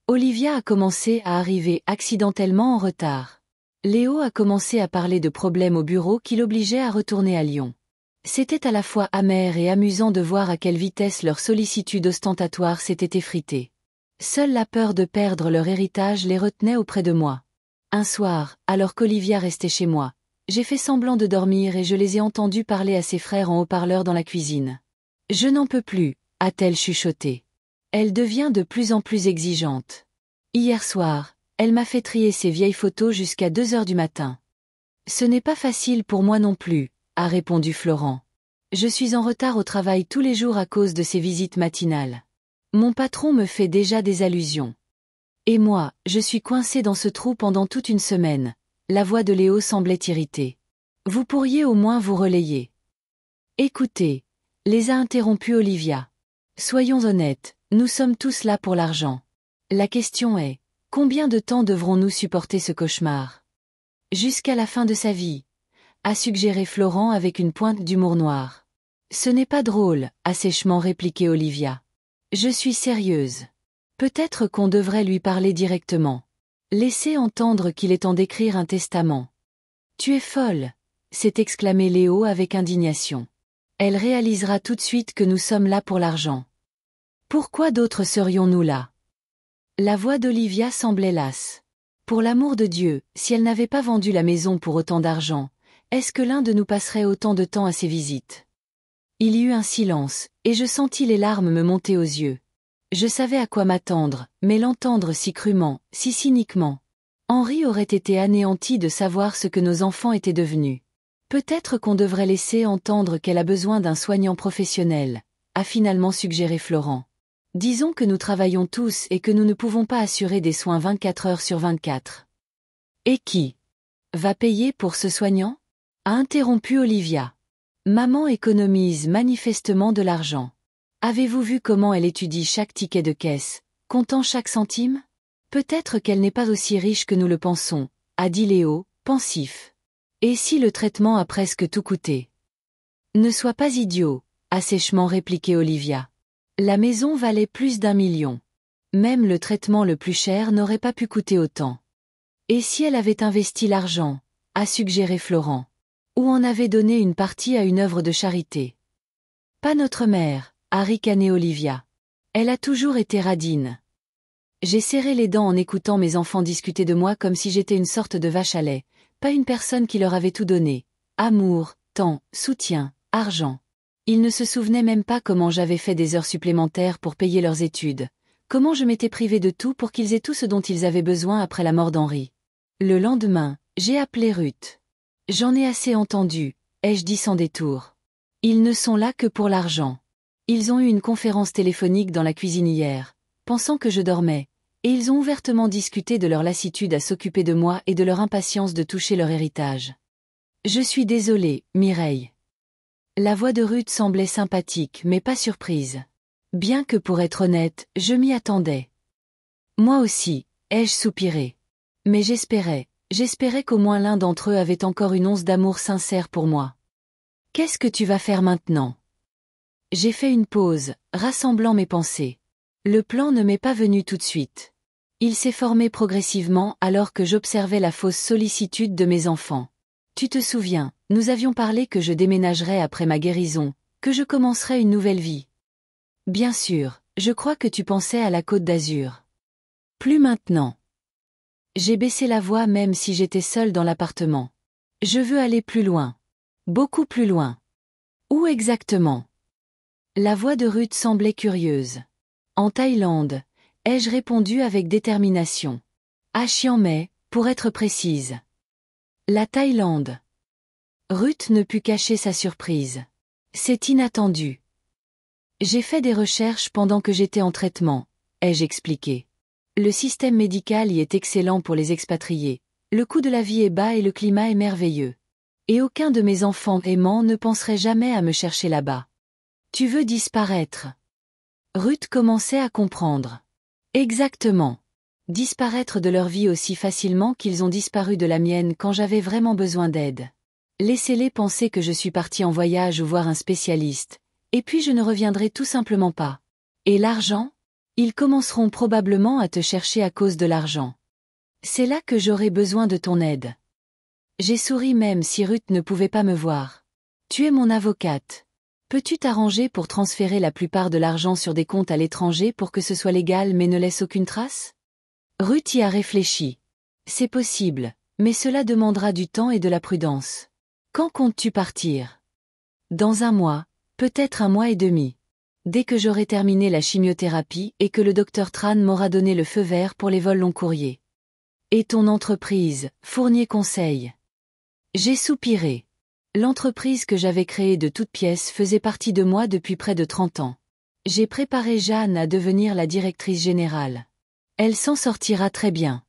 Olivia a commencé à arriver accidentellement en retard. Léo a commencé à parler de problèmes au bureau qui l'obligeaient à retourner à Lyon. C'était à la fois amer et amusant de voir à quelle vitesse leur sollicitude ostentatoire s'était effritée. Seule la peur de perdre leur héritage les retenait auprès de moi. Un soir, alors qu'Olivia restait chez moi, j'ai fait semblant de dormir et je les ai entendus parler à ses frères en haut-parleur dans la cuisine. « Je n'en peux plus », a-t-elle chuchoté. Elle devient de plus en plus exigeante. Hier soir, elle m'a fait trier ses vieilles photos jusqu'à 2 heures du matin. Ce n'est pas facile pour moi non plus, a répondu Florent. Je suis en retard au travail tous les jours à cause de ces visites matinales. Mon patron me fait déjà des allusions. Et moi, je suis coincée dans ce trou pendant toute une semaine. La voix de Léo semblait irritée. Vous pourriez au moins vous relayer. Écoutez, les a interrompus Olivia. Soyons honnêtes, nous sommes tous là pour l'argent. La question est, combien de temps devrons-nous supporter ce cauchemar? Jusqu'à la fin de sa vie, a suggéré Florent avec une pointe d'humour noir. Ce n'est pas drôle, a sèchement répliqué Olivia. Je suis sérieuse. Peut-être qu'on devrait lui parler directement. Laissez entendre qu'il est temps d'écrire un testament. Tu es folle, s'est exclamé Léo avec indignation. Elle réalisera tout de suite que nous sommes là pour l'argent. Pourquoi d'autres serions-nous là? La voix d'Olivia semblait lasse. Pour l'amour de Dieu, si elle n'avait pas vendu la maison pour autant d'argent, est-ce que l'un de nous passerait autant de temps à ses visites? Il y eut un silence, et je sentis les larmes me monter aux yeux. Je savais à quoi m'attendre, mais l'entendre si crûment, si cyniquement. Henri aurait été anéanti de savoir ce que nos enfants étaient devenus. Peut-être qu'on devrait laisser entendre qu'elle a besoin d'un soignant professionnel, a finalement suggéré Florent. Disons que nous travaillons tous et que nous ne pouvons pas assurer des soins 24 heures sur 24. Et qui va payer pour ce soignant? A interrompu Olivia. Maman économise manifestement de l'argent. Avez-vous vu comment elle étudie chaque ticket de caisse, comptant chaque centime? Peut-être qu'elle n'est pas aussi riche que nous le pensons, a dit Léo, pensif. Et si le traitement a presque tout coûté? Ne sois pas idiot, a sèchement répliqué Olivia. La maison valait plus d'1 million. Même le traitement le plus cher n'aurait pas pu coûter autant. Et si elle avait investi l'argent, a suggéré Florent, ou en avait donné une partie à une œuvre de charité? Pas notre mère, a ricané Olivia. Elle a toujours été radine. J'ai serré les dents en écoutant mes enfants discuter de moi comme si j'étais une sorte de vache à lait, pas une personne qui leur avait tout donné. Amour, temps, soutien, argent. Ils ne se souvenaient même pas comment j'avais fait des heures supplémentaires pour payer leurs études, comment je m'étais privée de tout pour qu'ils aient tout ce dont ils avaient besoin après la mort d'Henri. Le lendemain, j'ai appelé Ruth. J'en ai assez entendu, ai-je dit sans détour. Ils ne sont là que pour l'argent. Ils ont eu une conférence téléphonique dans la cuisine hier, pensant que je dormais, et ils ont ouvertement discuté de leur lassitude à s'occuper de moi et de leur impatience de toucher leur héritage. Je suis désolée, Mireille. La voix de Ruth semblait sympathique mais pas surprise. Bien que pour être honnête, je m'y attendais. Moi aussi, ai-je soupiré. Mais j'espérais qu'au moins l'un d'entre eux avait encore une once d'amour sincère pour moi. Qu'est-ce que tu vas faire maintenant? J'ai fait une pause, rassemblant mes pensées. Le plan ne m'est pas venu tout de suite. Il s'est formé progressivement alors que j'observais la fausse sollicitude de mes enfants. Tu te souviens, nous avions parlé que je déménagerais après ma guérison, que je commencerais une nouvelle vie. Bien sûr, je crois que tu pensais à la Côte d'Azur. Plus maintenant. J'ai baissé la voix même si j'étais seule dans l'appartement. Je veux aller plus loin. Beaucoup plus loin. Où exactement? La voix de Ruth semblait curieuse. En Thaïlande, ai-je répondu avec détermination. À Chiang Mai, pour être précise. La Thaïlande. Ruth ne put cacher sa surprise. C'est inattendu. J'ai fait des recherches pendant que j'étais en traitement, ai-je expliqué. Le système médical y est excellent pour les expatriés, le coût de la vie est bas et le climat est merveilleux. Et aucun de mes enfants aimants ne penserait jamais à me chercher là-bas. Tu veux disparaître? Ruth commençait à comprendre. Exactement. Disparaître de leur vie aussi facilement qu'ils ont disparu de la mienne quand j'avais vraiment besoin d'aide. Laissez-les penser que je suis partie en voyage ou voir un spécialiste, et puis je ne reviendrai tout simplement pas. Et l'argent? Ils commenceront probablement à te chercher à cause de l'argent. C'est là que j'aurai besoin de ton aide. J'ai souri même si Ruth ne pouvait pas me voir. Tu es mon avocate. Peux-tu t'arranger pour transférer la plupart de l'argent sur des comptes à l'étranger pour que ce soit légal mais ne laisse aucune trace? Ruth y a réfléchi. C'est possible, mais cela demandera du temps et de la prudence. Quand comptes-tu partir? Dans 1 mois, peut-être 1 mois et demi. Dès que j'aurai terminé la chimiothérapie et que le docteur Tran m'aura donné le feu vert pour les vols long courriers. Et ton entreprise, Fournier Conseil? J'ai soupiré. L'entreprise que j'avais créée de toutes pièces faisait partie de moi depuis près de 30 ans. J'ai préparé Jeanne à devenir la directrice générale. Elle s'en sortira très bien.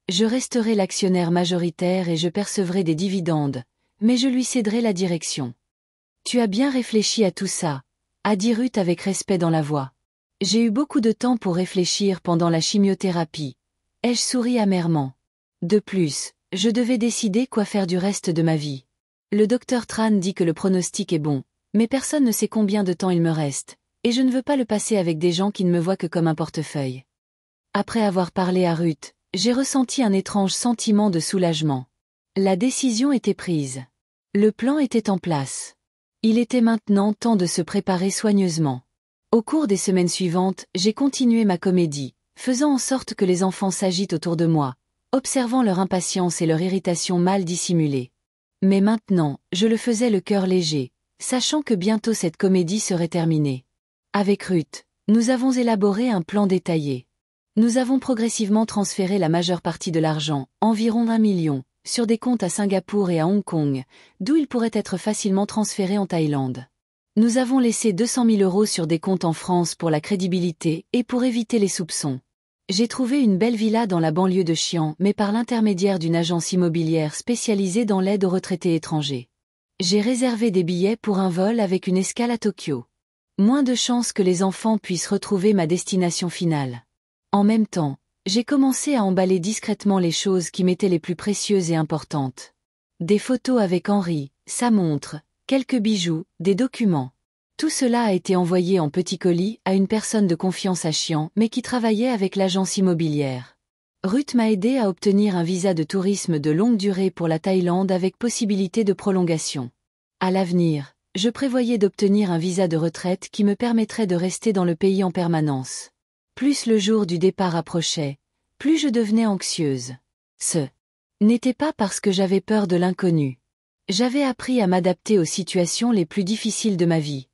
Je resterai l'actionnaire majoritaire et je percevrai des dividendes, mais je lui céderai la direction. Tu as bien réfléchi à tout ça, a dit Ruth avec respect dans la voix. J'ai eu beaucoup de temps pour réfléchir pendant la chimiothérapie. Ai-je souri amèrement. De plus, je devais décider quoi faire du reste de ma vie. Le docteur Tran dit que le pronostic est bon, mais personne ne sait combien de temps il me reste, et je ne veux pas le passer avec des gens qui ne me voient que comme un portefeuille. Après avoir parlé à Ruth, j'ai ressenti un étrange sentiment de soulagement. La décision était prise. Le plan était en place. Il était maintenant temps de se préparer soigneusement. Au cours des semaines suivantes, j'ai continué ma comédie, faisant en sorte que les enfants s'agitent autour de moi, observant leur impatience et leur irritation mal dissimulée. Mais maintenant, je le faisais le cœur léger, sachant que bientôt cette comédie serait terminée. Avec Ruth, nous avons élaboré un plan détaillé. Nous avons progressivement transféré la majeure partie de l'argent, environ 1 million, sur des comptes à Singapour et à Hong Kong, d'où il pourrait être facilement transféré en Thaïlande. Nous avons laissé 200 000 € sur des comptes en France pour la crédibilité et pour éviter les soupçons. J'ai trouvé une belle villa dans la banlieue de Chiang mais par l'intermédiaire d'une agence immobilière spécialisée dans l'aide aux retraités étrangers. J'ai réservé des billets pour un vol avec une escale à Tokyo. Moins de chances que les enfants puissent retrouver ma destination finale. En même temps, j'ai commencé à emballer discrètement les choses qui m'étaient les plus précieuses et importantes. Des photos avec Henri, sa montre, quelques bijoux, des documents. Tout cela a été envoyé en petit colis à une personne de confiance à Chiang mais qui travaillait avec l'agence immobilière. Ruth m'a aidé à obtenir un visa de tourisme de longue durée pour la Thaïlande avec possibilité de prolongation. À l'avenir, je prévoyais d'obtenir un visa de retraite qui me permettrait de rester dans le pays en permanence. Plus le jour du départ approchait, plus je devenais anxieuse. Ce n'était pas parce que j'avais peur de l'inconnu. J'avais appris à m'adapter aux situations les plus difficiles de ma vie.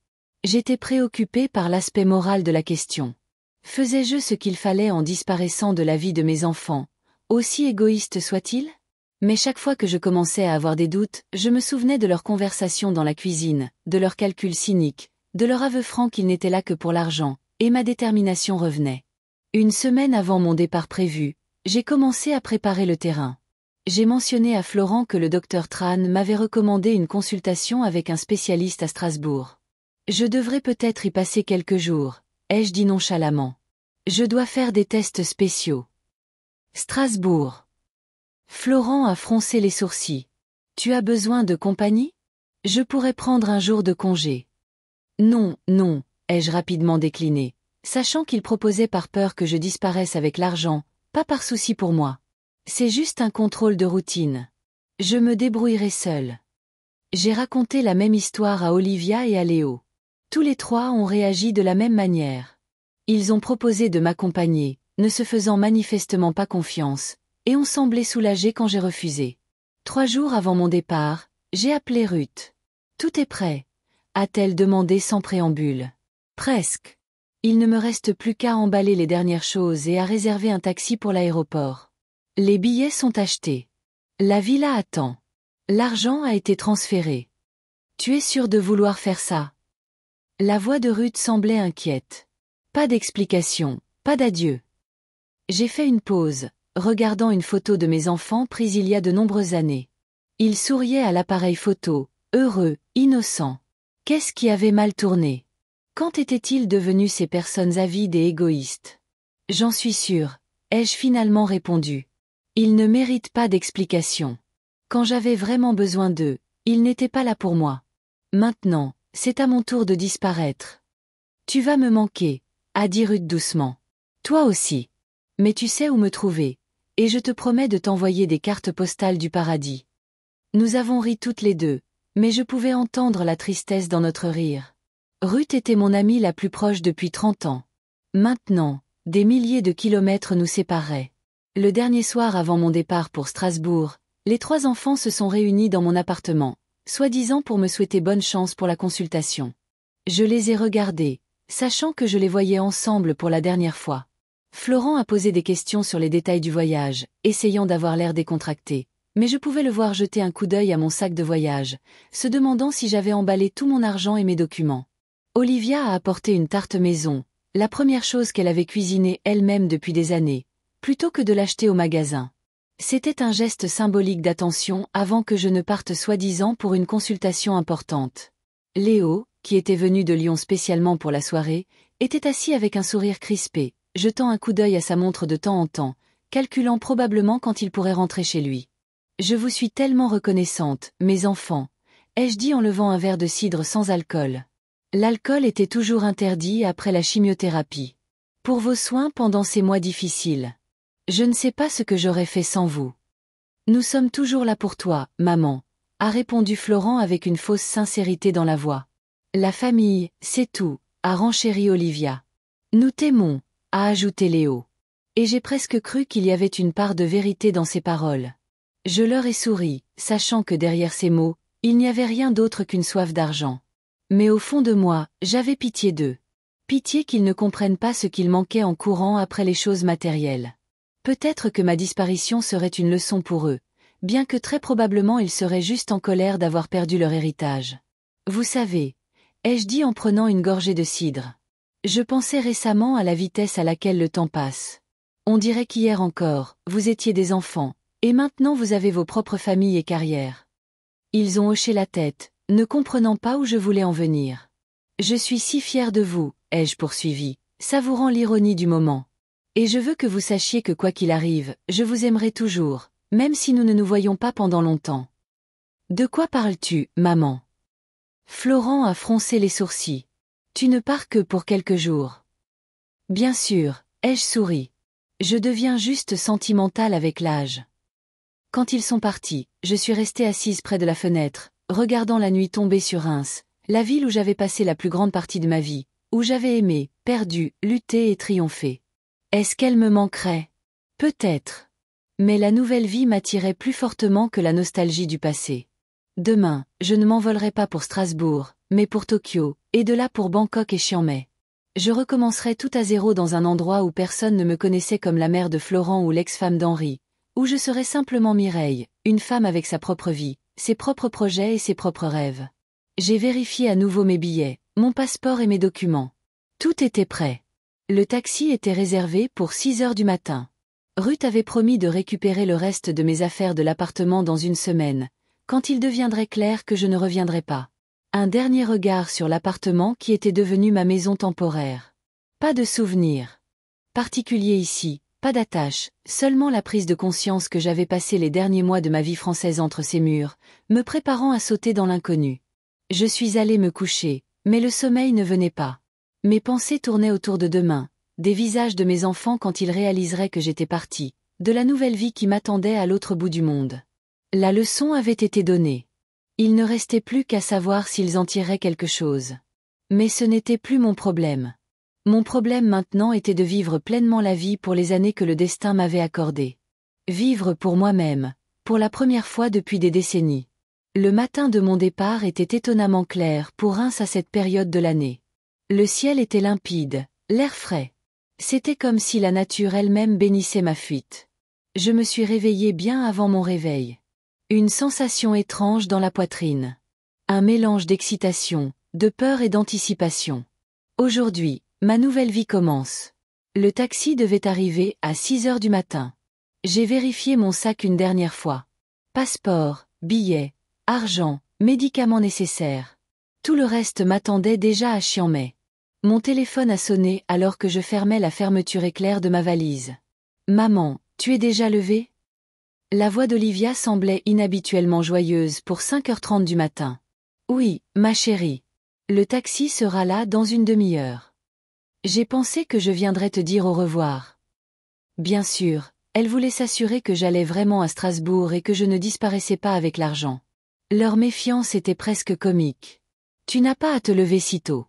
J'étais préoccupée par l'aspect moral de la question. Faisais-je ce qu'il fallait en disparaissant de la vie de mes enfants, aussi égoïste soit-il? Mais chaque fois que je commençais à avoir des doutes, je me souvenais de leurs conversations dans la cuisine, de leurs calculs cyniques, de leur aveu franc qu'ils n'étaient là que pour l'argent, et ma détermination revenait. Une semaine avant mon départ prévu, j'ai commencé à préparer le terrain. J'ai mentionné à Florent que le docteur Tran m'avait recommandé une consultation avec un spécialiste à Strasbourg. Je devrais peut-être y passer quelques jours, ai-je dit nonchalamment. Je dois faire des tests spéciaux. Strasbourg. Florent a froncé les sourcils. Tu as besoin de compagnie? Je pourrais prendre un jour de congé. Non, non, ai-je rapidement décliné, sachant qu'il proposait par peur que je disparaisse avec l'argent, pas par souci pour moi. C'est juste un contrôle de routine. Je me débrouillerai seule. J'ai raconté la même histoire à Olivia et à Léo. Tous les trois ont réagi de la même manière. Ils ont proposé de m'accompagner, ne se faisant manifestement pas confiance, et ont semblé soulagés quand j'ai refusé. 3 jours avant mon départ, j'ai appelé Ruth. Tout est prêt, a-t-elle demandé sans préambule. Presque. Il ne me reste plus qu'à emballer les dernières choses et à réserver un taxi pour l'aéroport. Les billets sont achetés. La villa attend. L'argent a été transféré. Tu es sûr de vouloir faire ça? La voix de Ruth semblait inquiète. Pas d'explication, pas d'adieu. J'ai fait une pause, regardant une photo de mes enfants prise il y a de nombreuses années. Ils souriaient à l'appareil photo, heureux, innocents. Qu'est-ce qui avait mal tourné? Quand étaient-ils devenus ces personnes avides et égoïstes? J'en suis sûre, ai-je finalement répondu. Ils ne méritent pas d'explication. Quand j'avais vraiment besoin d'eux, ils n'étaient pas là pour moi. Maintenant, c'est à mon tour de disparaître. Tu vas me manquer, a dit Ruth doucement. Toi aussi. Mais tu sais où me trouver, et je te promets de t'envoyer des cartes postales du paradis. Nous avons ri toutes les deux, mais je pouvais entendre la tristesse dans notre rire. Ruth était mon amie la plus proche depuis 30 ans. Maintenant, des milliers de kilomètres nous séparaient. Le dernier soir avant mon départ pour Strasbourg, les 3 enfants se sont réunis dans mon appartement, soi-disant pour me souhaiter bonne chance pour la consultation. Je les ai regardés, sachant que je les voyais ensemble pour la dernière fois. Florent a posé des questions sur les détails du voyage, essayant d'avoir l'air décontracté, mais je pouvais le voir jeter un coup d'œil à mon sac de voyage, se demandant si j'avais emballé tout mon argent et mes documents. Olivia a apporté une tarte maison, la première chose qu'elle avait cuisinée elle-même depuis des années, plutôt que de l'acheter au magasin. C'était un geste symbolique d'attention avant que je ne parte soi-disant pour une consultation importante. Léo, qui était venu de Lyon spécialement pour la soirée, était assis avec un sourire crispé, jetant un coup d'œil à sa montre de temps en temps, calculant probablement quand il pourrait rentrer chez lui. Je vous suis tellement reconnaissante, mes enfants, ai-je dit en levant un verre de cidre sans alcool. L'alcool était toujours interdit après la chimiothérapie. Pour vos soins pendant ces mois difficiles. Je ne sais pas ce que j'aurais fait sans vous. Nous sommes toujours là pour toi, maman, a répondu Florent avec une fausse sincérité dans la voix. La famille, c'est tout, a renchéri Olivia. Nous t'aimons, a ajouté Léo. Et j'ai presque cru qu'il y avait une part de vérité dans ces paroles. Je leur ai souri, sachant que derrière ces mots, il n'y avait rien d'autre qu'une soif d'argent. Mais au fond de moi, j'avais pitié d'eux. Pitié qu'ils ne comprennent pas ce qu'il manquait en courant après les choses matérielles. Peut-être que ma disparition serait une leçon pour eux, bien que très probablement ils seraient juste en colère d'avoir perdu leur héritage. Vous savez, ai-je dit en prenant une gorgée de cidre. Je pensais récemment à la vitesse à laquelle le temps passe. On dirait qu'hier encore, vous étiez des enfants, et maintenant vous avez vos propres familles et carrières. Ils ont hoché la tête, ne comprenant pas où je voulais en venir. Je suis si fière de vous, ai-je poursuivi, savourant l'ironie du moment. Et je veux que vous sachiez que quoi qu'il arrive, je vous aimerai toujours, même si nous ne nous voyons pas pendant longtemps. De quoi parles-tu, maman? Florent a froncé les sourcils. Tu ne pars que pour quelques jours. Bien sûr, ai-je souri. Je deviens juste sentimentale avec l'âge. Quand ils sont partis, je suis restée assise près de la fenêtre, regardant la nuit tomber sur Reims, la ville où j'avais passé la plus grande partie de ma vie, où j'avais aimé, perdu, lutté et triomphé. Est-ce qu'elle me manquerait? Peut-être. Mais la nouvelle vie m'attirait plus fortement que la nostalgie du passé. Demain, je ne m'envolerai pas pour Strasbourg, mais pour Tokyo, et de là pour Bangkok et Chiang Mai. Je recommencerai tout à zéro dans un endroit où personne ne me connaissait comme la mère de Florent ou l'ex-femme d'Henri, où je serai simplement Mireille, une femme avec sa propre vie, ses propres projets et ses propres rêves. J'ai vérifié à nouveau mes billets, mon passeport et mes documents. Tout était prêt. Le taxi était réservé pour 6 heures du matin. Ruth avait promis de récupérer le reste de mes affaires de l'appartement dans une semaine, quand il deviendrait clair que je ne reviendrais pas. Un dernier regard sur l'appartement qui était devenu ma maison temporaire. Pas de souvenir particulier ici, pas d'attache, seulement la prise de conscience que j'avais passé les derniers mois de ma vie française entre ces murs, me préparant à sauter dans l'inconnu. Je suis allée me coucher, mais le sommeil ne venait pas. Mes pensées tournaient autour de demain, des visages de mes enfants quand ils réaliseraient que j'étais partie, de la nouvelle vie qui m'attendait à l'autre bout du monde. La leçon avait été donnée. Il ne restait plus qu'à savoir s'ils en tiraient quelque chose. Mais ce n'était plus mon problème. Mon problème maintenant était de vivre pleinement la vie pour les années que le destin m'avait accordées. Vivre pour moi-même, pour la première fois depuis des décennies. Le matin de mon départ était étonnamment clair pour Reims à cette période de l'année. Le ciel était limpide, l'air frais. C'était comme si la nature elle-même bénissait ma fuite. Je me suis réveillée bien avant mon réveil. Une sensation étrange dans la poitrine. Un mélange d'excitation, de peur et d'anticipation. Aujourd'hui, ma nouvelle vie commence. Le taxi devait arriver à 6 heures du matin. J'ai vérifié mon sac une dernière fois. Passeport, billets, argent, médicaments nécessaires. Tout le reste m'attendait déjà à Chiang Mai. Mon téléphone a sonné alors que je fermais la fermeture éclair de ma valise. « Maman, tu es déjà levée ?» La voix d'Olivia semblait inhabituellement joyeuse pour 5h30 du matin. « Oui, ma chérie. Le taxi sera là dans une demi-heure. J'ai pensé que je viendrais te dire au revoir. » Bien sûr, elle voulait s'assurer que j'allais vraiment à Strasbourg et que je ne disparaissais pas avec l'argent. Leur méfiance était presque comique. « Tu n'as pas à te lever si tôt. »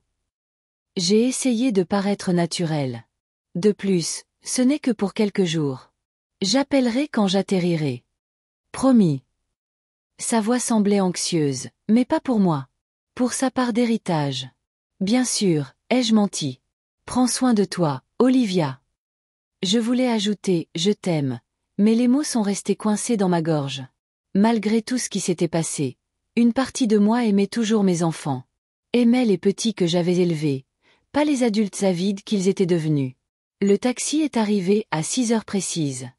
J'ai essayé de paraître naturelle. De plus, ce n'est que pour quelques jours. J'appellerai quand j'atterrirai. Promis. Sa voix semblait anxieuse, mais pas pour moi. Pour sa part d'héritage. Bien sûr, ai-je menti. Prends soin de toi, Olivia. Je voulais ajouter « je t'aime », mais les mots sont restés coincés dans ma gorge. Malgré tout ce qui s'était passé, une partie de moi aimait toujours mes enfants. Aimait les petits que j'avais élevés, pas les adultes avides qu'ils étaient devenus. Le taxi est arrivé à 6 heures précises.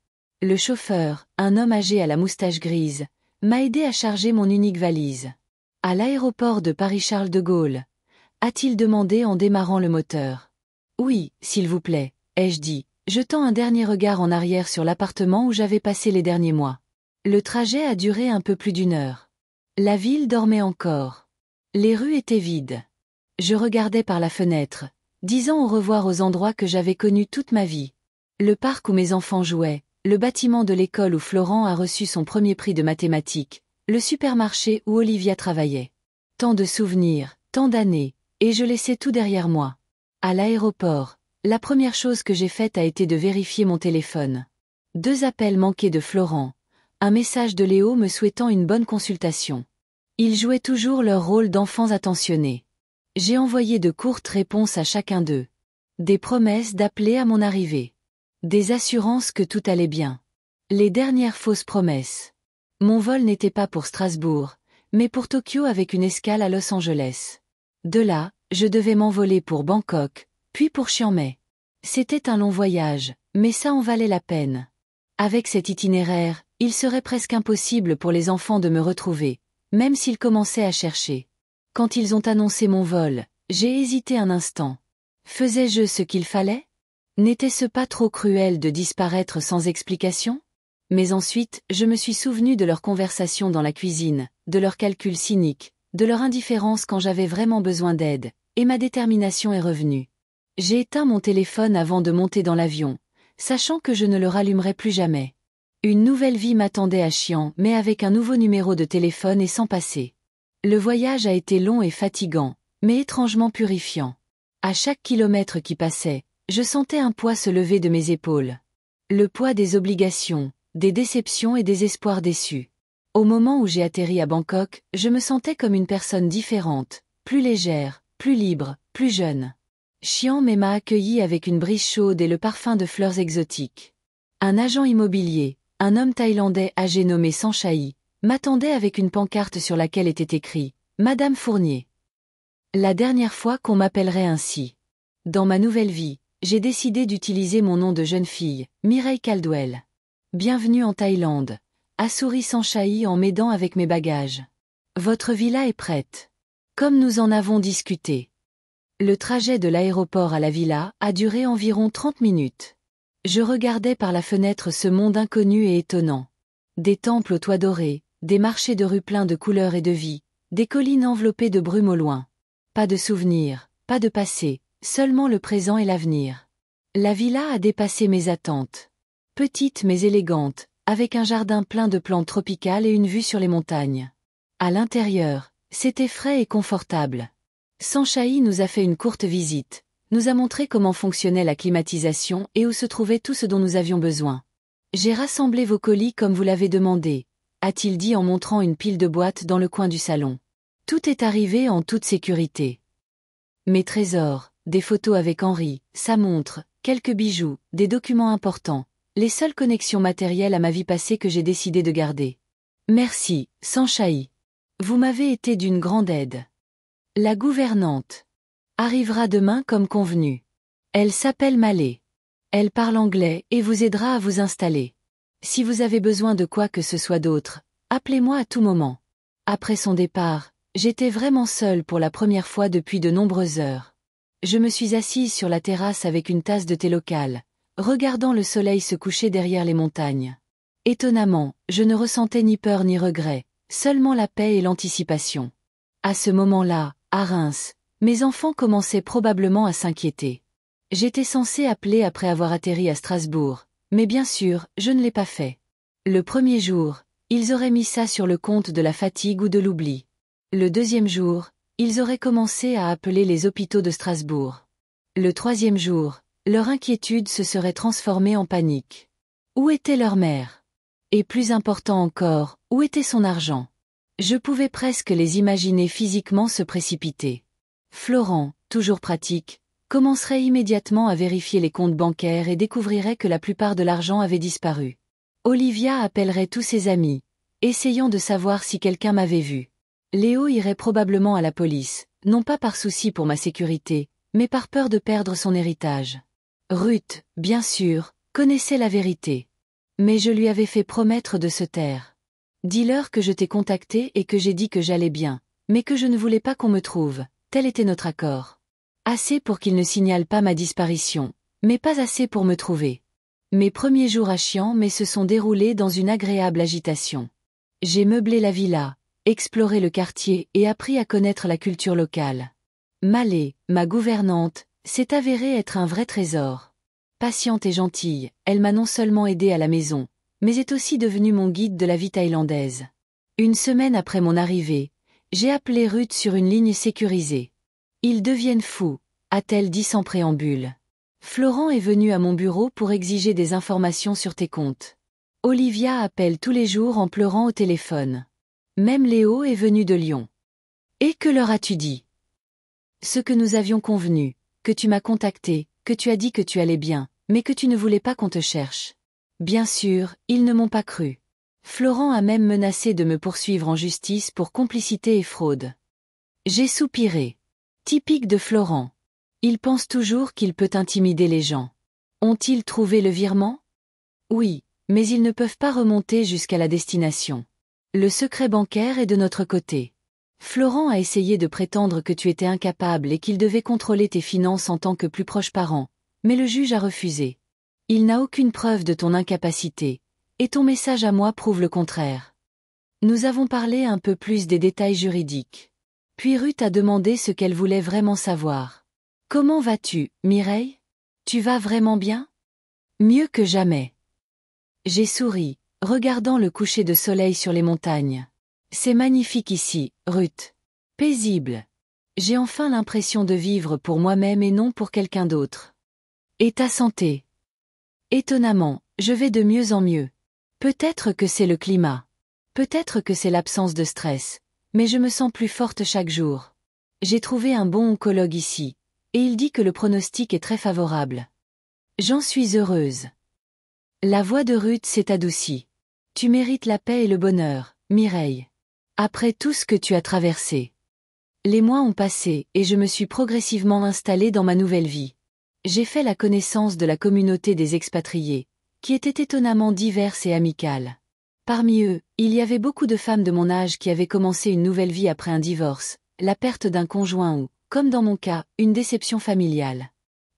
Le chauffeur, un homme âgé à la moustache grise, m'a aidé à charger mon unique valise. À l'aéroport de Paris-Charles de Gaulle, a-t-il demandé en démarrant le moteur. Oui, s'il vous plaît, ai-je dit, jetant un dernier regard en arrière sur l'appartement où j'avais passé les derniers mois. Le trajet a duré un peu plus d'1 heure. La ville dormait encore. Les rues étaient vides. Je regardais par la fenêtre, disant au revoir aux endroits que j'avais connus toute ma vie. Le parc où mes enfants jouaient, le bâtiment de l'école où Florent a reçu son premier prix de mathématiques, le supermarché où Olivia travaillait. Tant de souvenirs, tant d'années, et je laissais tout derrière moi. À l'aéroport, la première chose que j'ai faite a été de vérifier mon téléphone. 2 appels manqués de Florent, un message de Léo me souhaitant une bonne consultation. Ils jouaient toujours leur rôle d'enfants attentionnés. J'ai envoyé de courtes réponses à chacun d'eux. Des promesses d'appeler à mon arrivée. Des assurances que tout allait bien. Les dernières fausses promesses. Mon vol n'était pas pour Strasbourg, mais pour Tokyo avec une escale à Los Angeles. De là, je devais m'envoler pour Bangkok, puis pour Chiang Mai. C'était un long voyage, mais ça en valait la peine. Avec cet itinéraire, il serait presque impossible pour les enfants de me retrouver, même s'ils commençaient à chercher. Quand ils ont annoncé mon vol, j'ai hésité un instant. Faisais-je ce qu'il fallait ? N'était-ce pas trop cruel de disparaître sans explication ? Mais ensuite, je me suis souvenu de leurs conversations dans la cuisine, de leurs calculs cyniques, de leur indifférence quand j'avais vraiment besoin d'aide, et ma détermination est revenue. J'ai éteint mon téléphone avant de monter dans l'avion, sachant que je ne le rallumerais plus jamais. Une nouvelle vie m'attendait à Chiang, mais avec un nouveau numéro de téléphone et sans passer. Le voyage a été long et fatigant, mais étrangement purifiant. À chaque kilomètre qui passait, Je sentais un poids se lever de mes épaules. Le poids des obligations, des déceptions et des espoirs déçus. Au moment où j'ai atterri à Bangkok, je me sentais comme une personne différente, plus légère, plus libre, plus jeune. Chiang Mai m'a accueilli avec une brise chaude et le parfum de fleurs exotiques. Un agent immobilier, un homme thaïlandais âgé nommé Sanchai, m'attendait avec une pancarte sur laquelle était écrit « Madame Fournier ». La dernière fois qu'on m'appellerait ainsi. Dans ma nouvelle vie, j'ai décidé d'utiliser mon nom de jeune fille, Mireille Caldwell. Bienvenue en Thaïlande, a souri Sanchai en m'aidant avec mes bagages. Votre villa est prête. Comme nous en avons discuté. Le trajet de l'aéroport à la villa a duré environ 30 minutes. Je regardais par la fenêtre ce monde inconnu et étonnant. Des temples aux toits dorés, des marchés de rue pleins de couleurs et de vie, des collines enveloppées de brume au loin. Pas de souvenirs, pas de passé, seulement le présent et l'avenir. La villa a dépassé mes attentes. Petite mais élégante, avec un jardin plein de plantes tropicales et une vue sur les montagnes. À l'intérieur, c'était frais et confortable. Sanchai nous a fait une courte visite, nous a montré comment fonctionnait la climatisation et où se trouvait tout ce dont nous avions besoin. J'ai rassemblé vos colis comme vous l'avez demandé, a-t-il dit en montrant une pile de boîtes dans le coin du salon. Tout est arrivé en toute sécurité. Mes trésors, des photos avec Henri, sa montre, quelques bijoux, des documents importants, les seules connexions matérielles à ma vie passée que j'ai décidé de garder. Merci, Sanchai. Vous m'avez été d'une grande aide. La gouvernante arrivera demain comme convenu. Elle s'appelle Malé. Elle parle anglais et vous aidera à vous installer. Si vous avez besoin de quoi que ce soit d'autre, appelez-moi à tout moment. Après son départ, j'étais vraiment seule pour la première fois depuis de nombreuses heures. Je me suis assise sur la terrasse avec une tasse de thé local, regardant le soleil se coucher derrière les montagnes. Étonnamment, je ne ressentais ni peur ni regret, seulement la paix et l'anticipation. À ce moment-là, à Reims, mes enfants commençaient probablement à s'inquiéter. J'étais censée appeler après avoir atterri à Strasbourg, mais bien sûr, je ne l'ai pas fait. Le premier jour, ils auraient mis ça sur le compte de la fatigue ou de l'oubli. Le deuxième jour, ils auraient commencé à appeler les hôpitaux de Strasbourg. Le troisième jour, leur inquiétude se serait transformée en panique. Où était leur mère? Et plus important encore, où était son argent? Je pouvais presque les imaginer physiquement se précipiter. Florent, toujours pratique, commencerait immédiatement à vérifier les comptes bancaires et découvrirait que la plupart de l'argent avait disparu. Olivia appellerait tous ses amis, essayant de savoir si quelqu'un m'avait vu. Léo irait probablement à la police, non pas par souci pour ma sécurité, mais par peur de perdre son héritage. Ruth, bien sûr, connaissait la vérité. Mais je lui avais fait promettre de se taire. Dis-leur que je t'ai contacté et que j'ai dit que j'allais bien, mais que je ne voulais pas qu'on me trouve, tel était notre accord. Assez pour qu'ils ne signalent pas ma disparition, mais pas assez pour me trouver. Mes premiers jours à Chiang Mai se sont déroulés dans une agréable agitation. J'ai meublé la villa, exploré le quartier et appris à connaître la culture locale. Malé, ma gouvernante, s'est avérée être un vrai trésor. Patiente et gentille, elle m'a non seulement aidée à la maison, mais est aussi devenue mon guide de la vie thaïlandaise. Une semaine après mon arrivée, j'ai appelé Ruth sur une ligne sécurisée. Ils deviennent fous, a-t-elle dit sans préambule. Florent est venu à mon bureau pour exiger des informations sur tes comptes. Olivia appelle tous les jours en pleurant au téléphone. Même Léo est venu de Lyon. Et que leur as-tu dit? Ce que nous avions convenu, que tu m'as contacté, que tu as dit que tu allais bien, mais que tu ne voulais pas qu'on te cherche. Bien sûr, ils ne m'ont pas cru. Florent a même menacé de me poursuivre en justice pour complicité et fraude. J'ai soupiré. Typique de Florent. Il pense toujours qu'il peut intimider les gens. Ont-ils trouvé le virement? Oui, mais ils ne peuvent pas remonter jusqu'à la destination. Le secret bancaire est de notre côté. Florent a essayé de prétendre que tu étais incapable et qu'il devait contrôler tes finances en tant que plus proche parent, mais le juge a refusé. Il n'a aucune preuve de ton incapacité, et ton message à moi prouve le contraire. Nous avons parlé un peu plus des détails juridiques. Puis Ruth a demandé ce qu'elle voulait vraiment savoir. Comment vas-tu, Mireille? Tu vas vraiment bien? Mieux que jamais. J'ai souri, regardant le coucher de soleil sur les montagnes. C'est magnifique ici, Ruth. Paisible. J'ai enfin l'impression de vivre pour moi-même et non pour quelqu'un d'autre. Et ta santé? Étonnamment, je vais de mieux en mieux. Peut-être que c'est le climat. Peut-être que c'est l'absence de stress. Mais je me sens plus forte chaque jour. J'ai trouvé un bon oncologue ici. Et il dit que le pronostic est très favorable. J'en suis heureuse. La voix de Ruth s'est adoucie. Tu mérites la paix et le bonheur, Mireille. Après tout ce que tu as traversé. Les mois ont passé et je me suis progressivement installée dans ma nouvelle vie. J'ai fait la connaissance de la communauté des expatriés, qui était étonnamment diverse et amicale. Parmi eux, il y avait beaucoup de femmes de mon âge qui avaient commencé une nouvelle vie après un divorce, la perte d'un conjoint ou, comme dans mon cas, une déception familiale.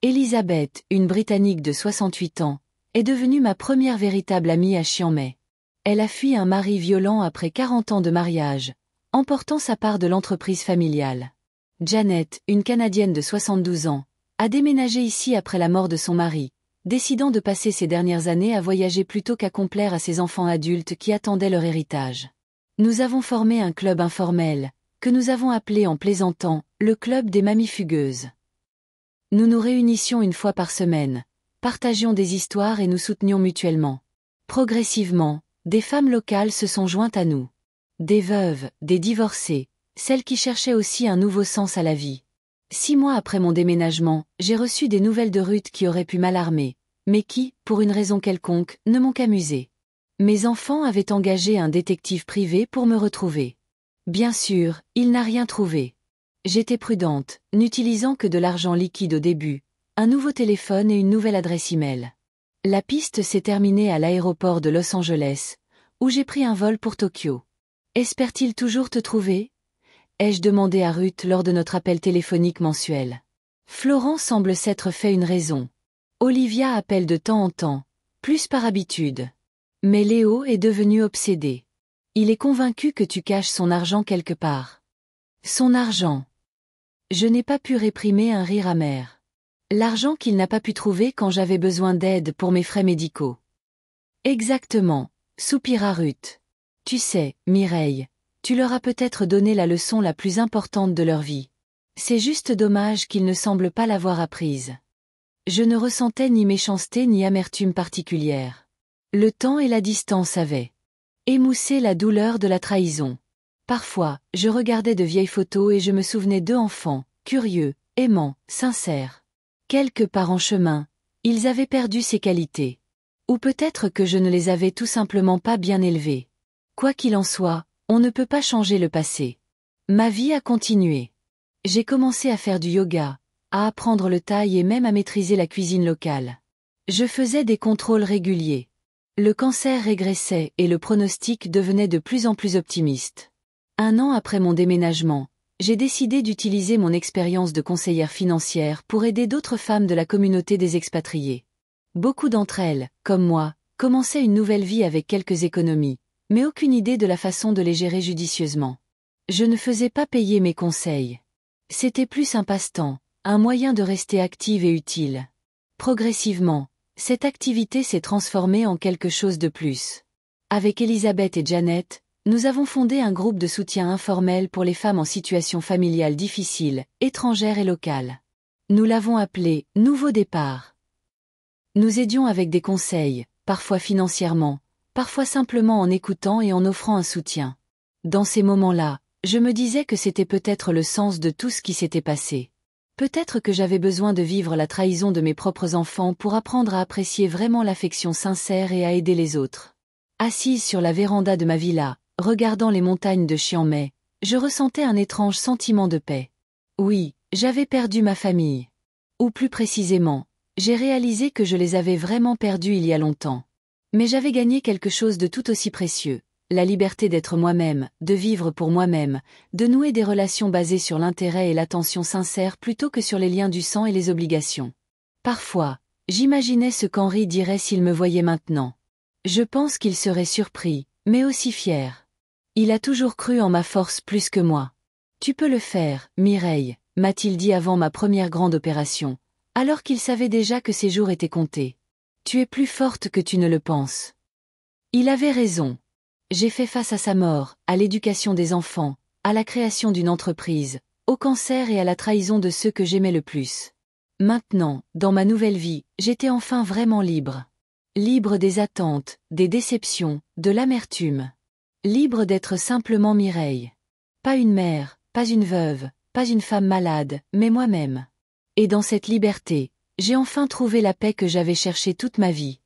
Elisabeth, une Britannique de 68 ans, est devenue ma première véritable amie à Chiampmey. Elle a fui un mari violent après 40 ans de mariage, emportant sa part de l'entreprise familiale. Janet, une Canadienne de 72 ans, a déménagé ici après la mort de son mari, décidant de passer ses dernières années à voyager plutôt qu'à complaire à ses enfants adultes qui attendaient leur héritage. Nous avons formé un club informel, que nous avons appelé en plaisantant, le club des mamies fugueuses. Nous nous réunissions une fois par semaine, partagions des histoires et nous soutenions mutuellement. Progressivement, des femmes locales se sont jointes à nous. Des veuves, des divorcées, celles qui cherchaient aussi un nouveau sens à la vie. 6 mois après mon déménagement, j'ai reçu des nouvelles de Ruth qui auraient pu m'alarmer, mais qui, pour une raison quelconque, ne m'ont qu'amusée. Mes enfants avaient engagé un détective privé pour me retrouver. Bien sûr, il n'a rien trouvé. J'étais prudente, n'utilisant que de l'argent liquide au début, un nouveau téléphone et une nouvelle adresse e-mail. La piste s'est terminée à l'aéroport de Los Angeles, où j'ai pris un vol pour Tokyo. Espère-t-il toujours te trouver? Ai-je demandé à Ruth lors de notre appel téléphonique mensuel. Florent semble s'être fait une raison. Olivia appelle de temps en temps, plus par habitude. Mais Léo est devenu obsédé. Il est convaincu que tu caches son argent quelque part. Son argent. Je n'ai pas pu réprimer un rire amer. L'argent qu'il n'a pas pu trouver quand j'avais besoin d'aide pour mes frais médicaux. Exactement, soupira Ruth. Tu sais, Mireille, tu leur as peut-être donné la leçon la plus importante de leur vie. C'est juste dommage qu'ils ne semblent pas l'avoir apprise. Je ne ressentais ni méchanceté ni amertume particulière. Le temps et la distance avaient émoussé la douleur de la trahison. Parfois, je regardais de vieilles photos et je me souvenais d'eux enfants, curieux, aimants, sincères. Quelque part en chemin, ils avaient perdu ces qualités. Ou peut-être que je ne les avais tout simplement pas bien élevés. Quoi qu'il en soit, on ne peut pas changer le passé. Ma vie a continué. J'ai commencé à faire du yoga, à apprendre le thaï et même à maîtriser la cuisine locale. Je faisais des contrôles réguliers. Le cancer régressait et le pronostic devenait de plus en plus optimiste. 1 an après mon déménagement, j'ai décidé d'utiliser mon expérience de conseillère financière pour aider d'autres femmes de la communauté des expatriés. Beaucoup d'entre elles, comme moi, commençaient une nouvelle vie avec quelques économies, mais aucune idée de la façon de les gérer judicieusement. Je ne faisais pas payer mes conseils. C'était plus un passe-temps, un moyen de rester active et utile. Progressivement, cette activité s'est transformée en quelque chose de plus. Avec Elisabeth et Janet, nous avons fondé un groupe de soutien informel pour les femmes en situation familiale difficile, étrangères et locales. Nous l'avons appelé « Nouveau départ ». Nous aidions avec des conseils, parfois financièrement, parfois simplement en écoutant et en offrant un soutien. Dans ces moments-là, je me disais que c'était peut-être le sens de tout ce qui s'était passé. Peut-être que j'avais besoin de vivre la trahison de mes propres enfants pour apprendre à apprécier vraiment l'affection sincère et à aider les autres. Assise sur la véranda de ma villa, regardant les montagnes de Chiampmey, je ressentais un étrange sentiment de paix. Oui, j'avais perdu ma famille. Ou plus précisément, j'ai réalisé que je les avais vraiment perdus il y a longtemps. Mais j'avais gagné quelque chose de tout aussi précieux, la liberté d'être moi-même, de vivre pour moi-même, de nouer des relations basées sur l'intérêt et l'attention sincère plutôt que sur les liens du sang et les obligations. Parfois, j'imaginais ce qu'Henri dirait s'il me voyait maintenant. Je pense qu'il serait surpris, mais aussi fier. Il a toujours cru en ma force plus que moi. Tu peux le faire, Mireille, m'a-t-il dit avant ma première grande opération, alors qu'il savait déjà que ses jours étaient comptés. Tu es plus forte que tu ne le penses. Il avait raison. J'ai fait face à sa mort, à l'éducation des enfants, à la création d'une entreprise, au cancer et à la trahison de ceux que j'aimais le plus. Maintenant, dans ma nouvelle vie, j'étais enfin vraiment libre. Libre des attentes, des déceptions, de l'amertume. Libre d'être simplement Mireille. Pas une mère, pas une veuve, pas une femme malade, mais moi-même. Et dans cette liberté, j'ai enfin trouvé la paix que j'avais cherchée toute ma vie.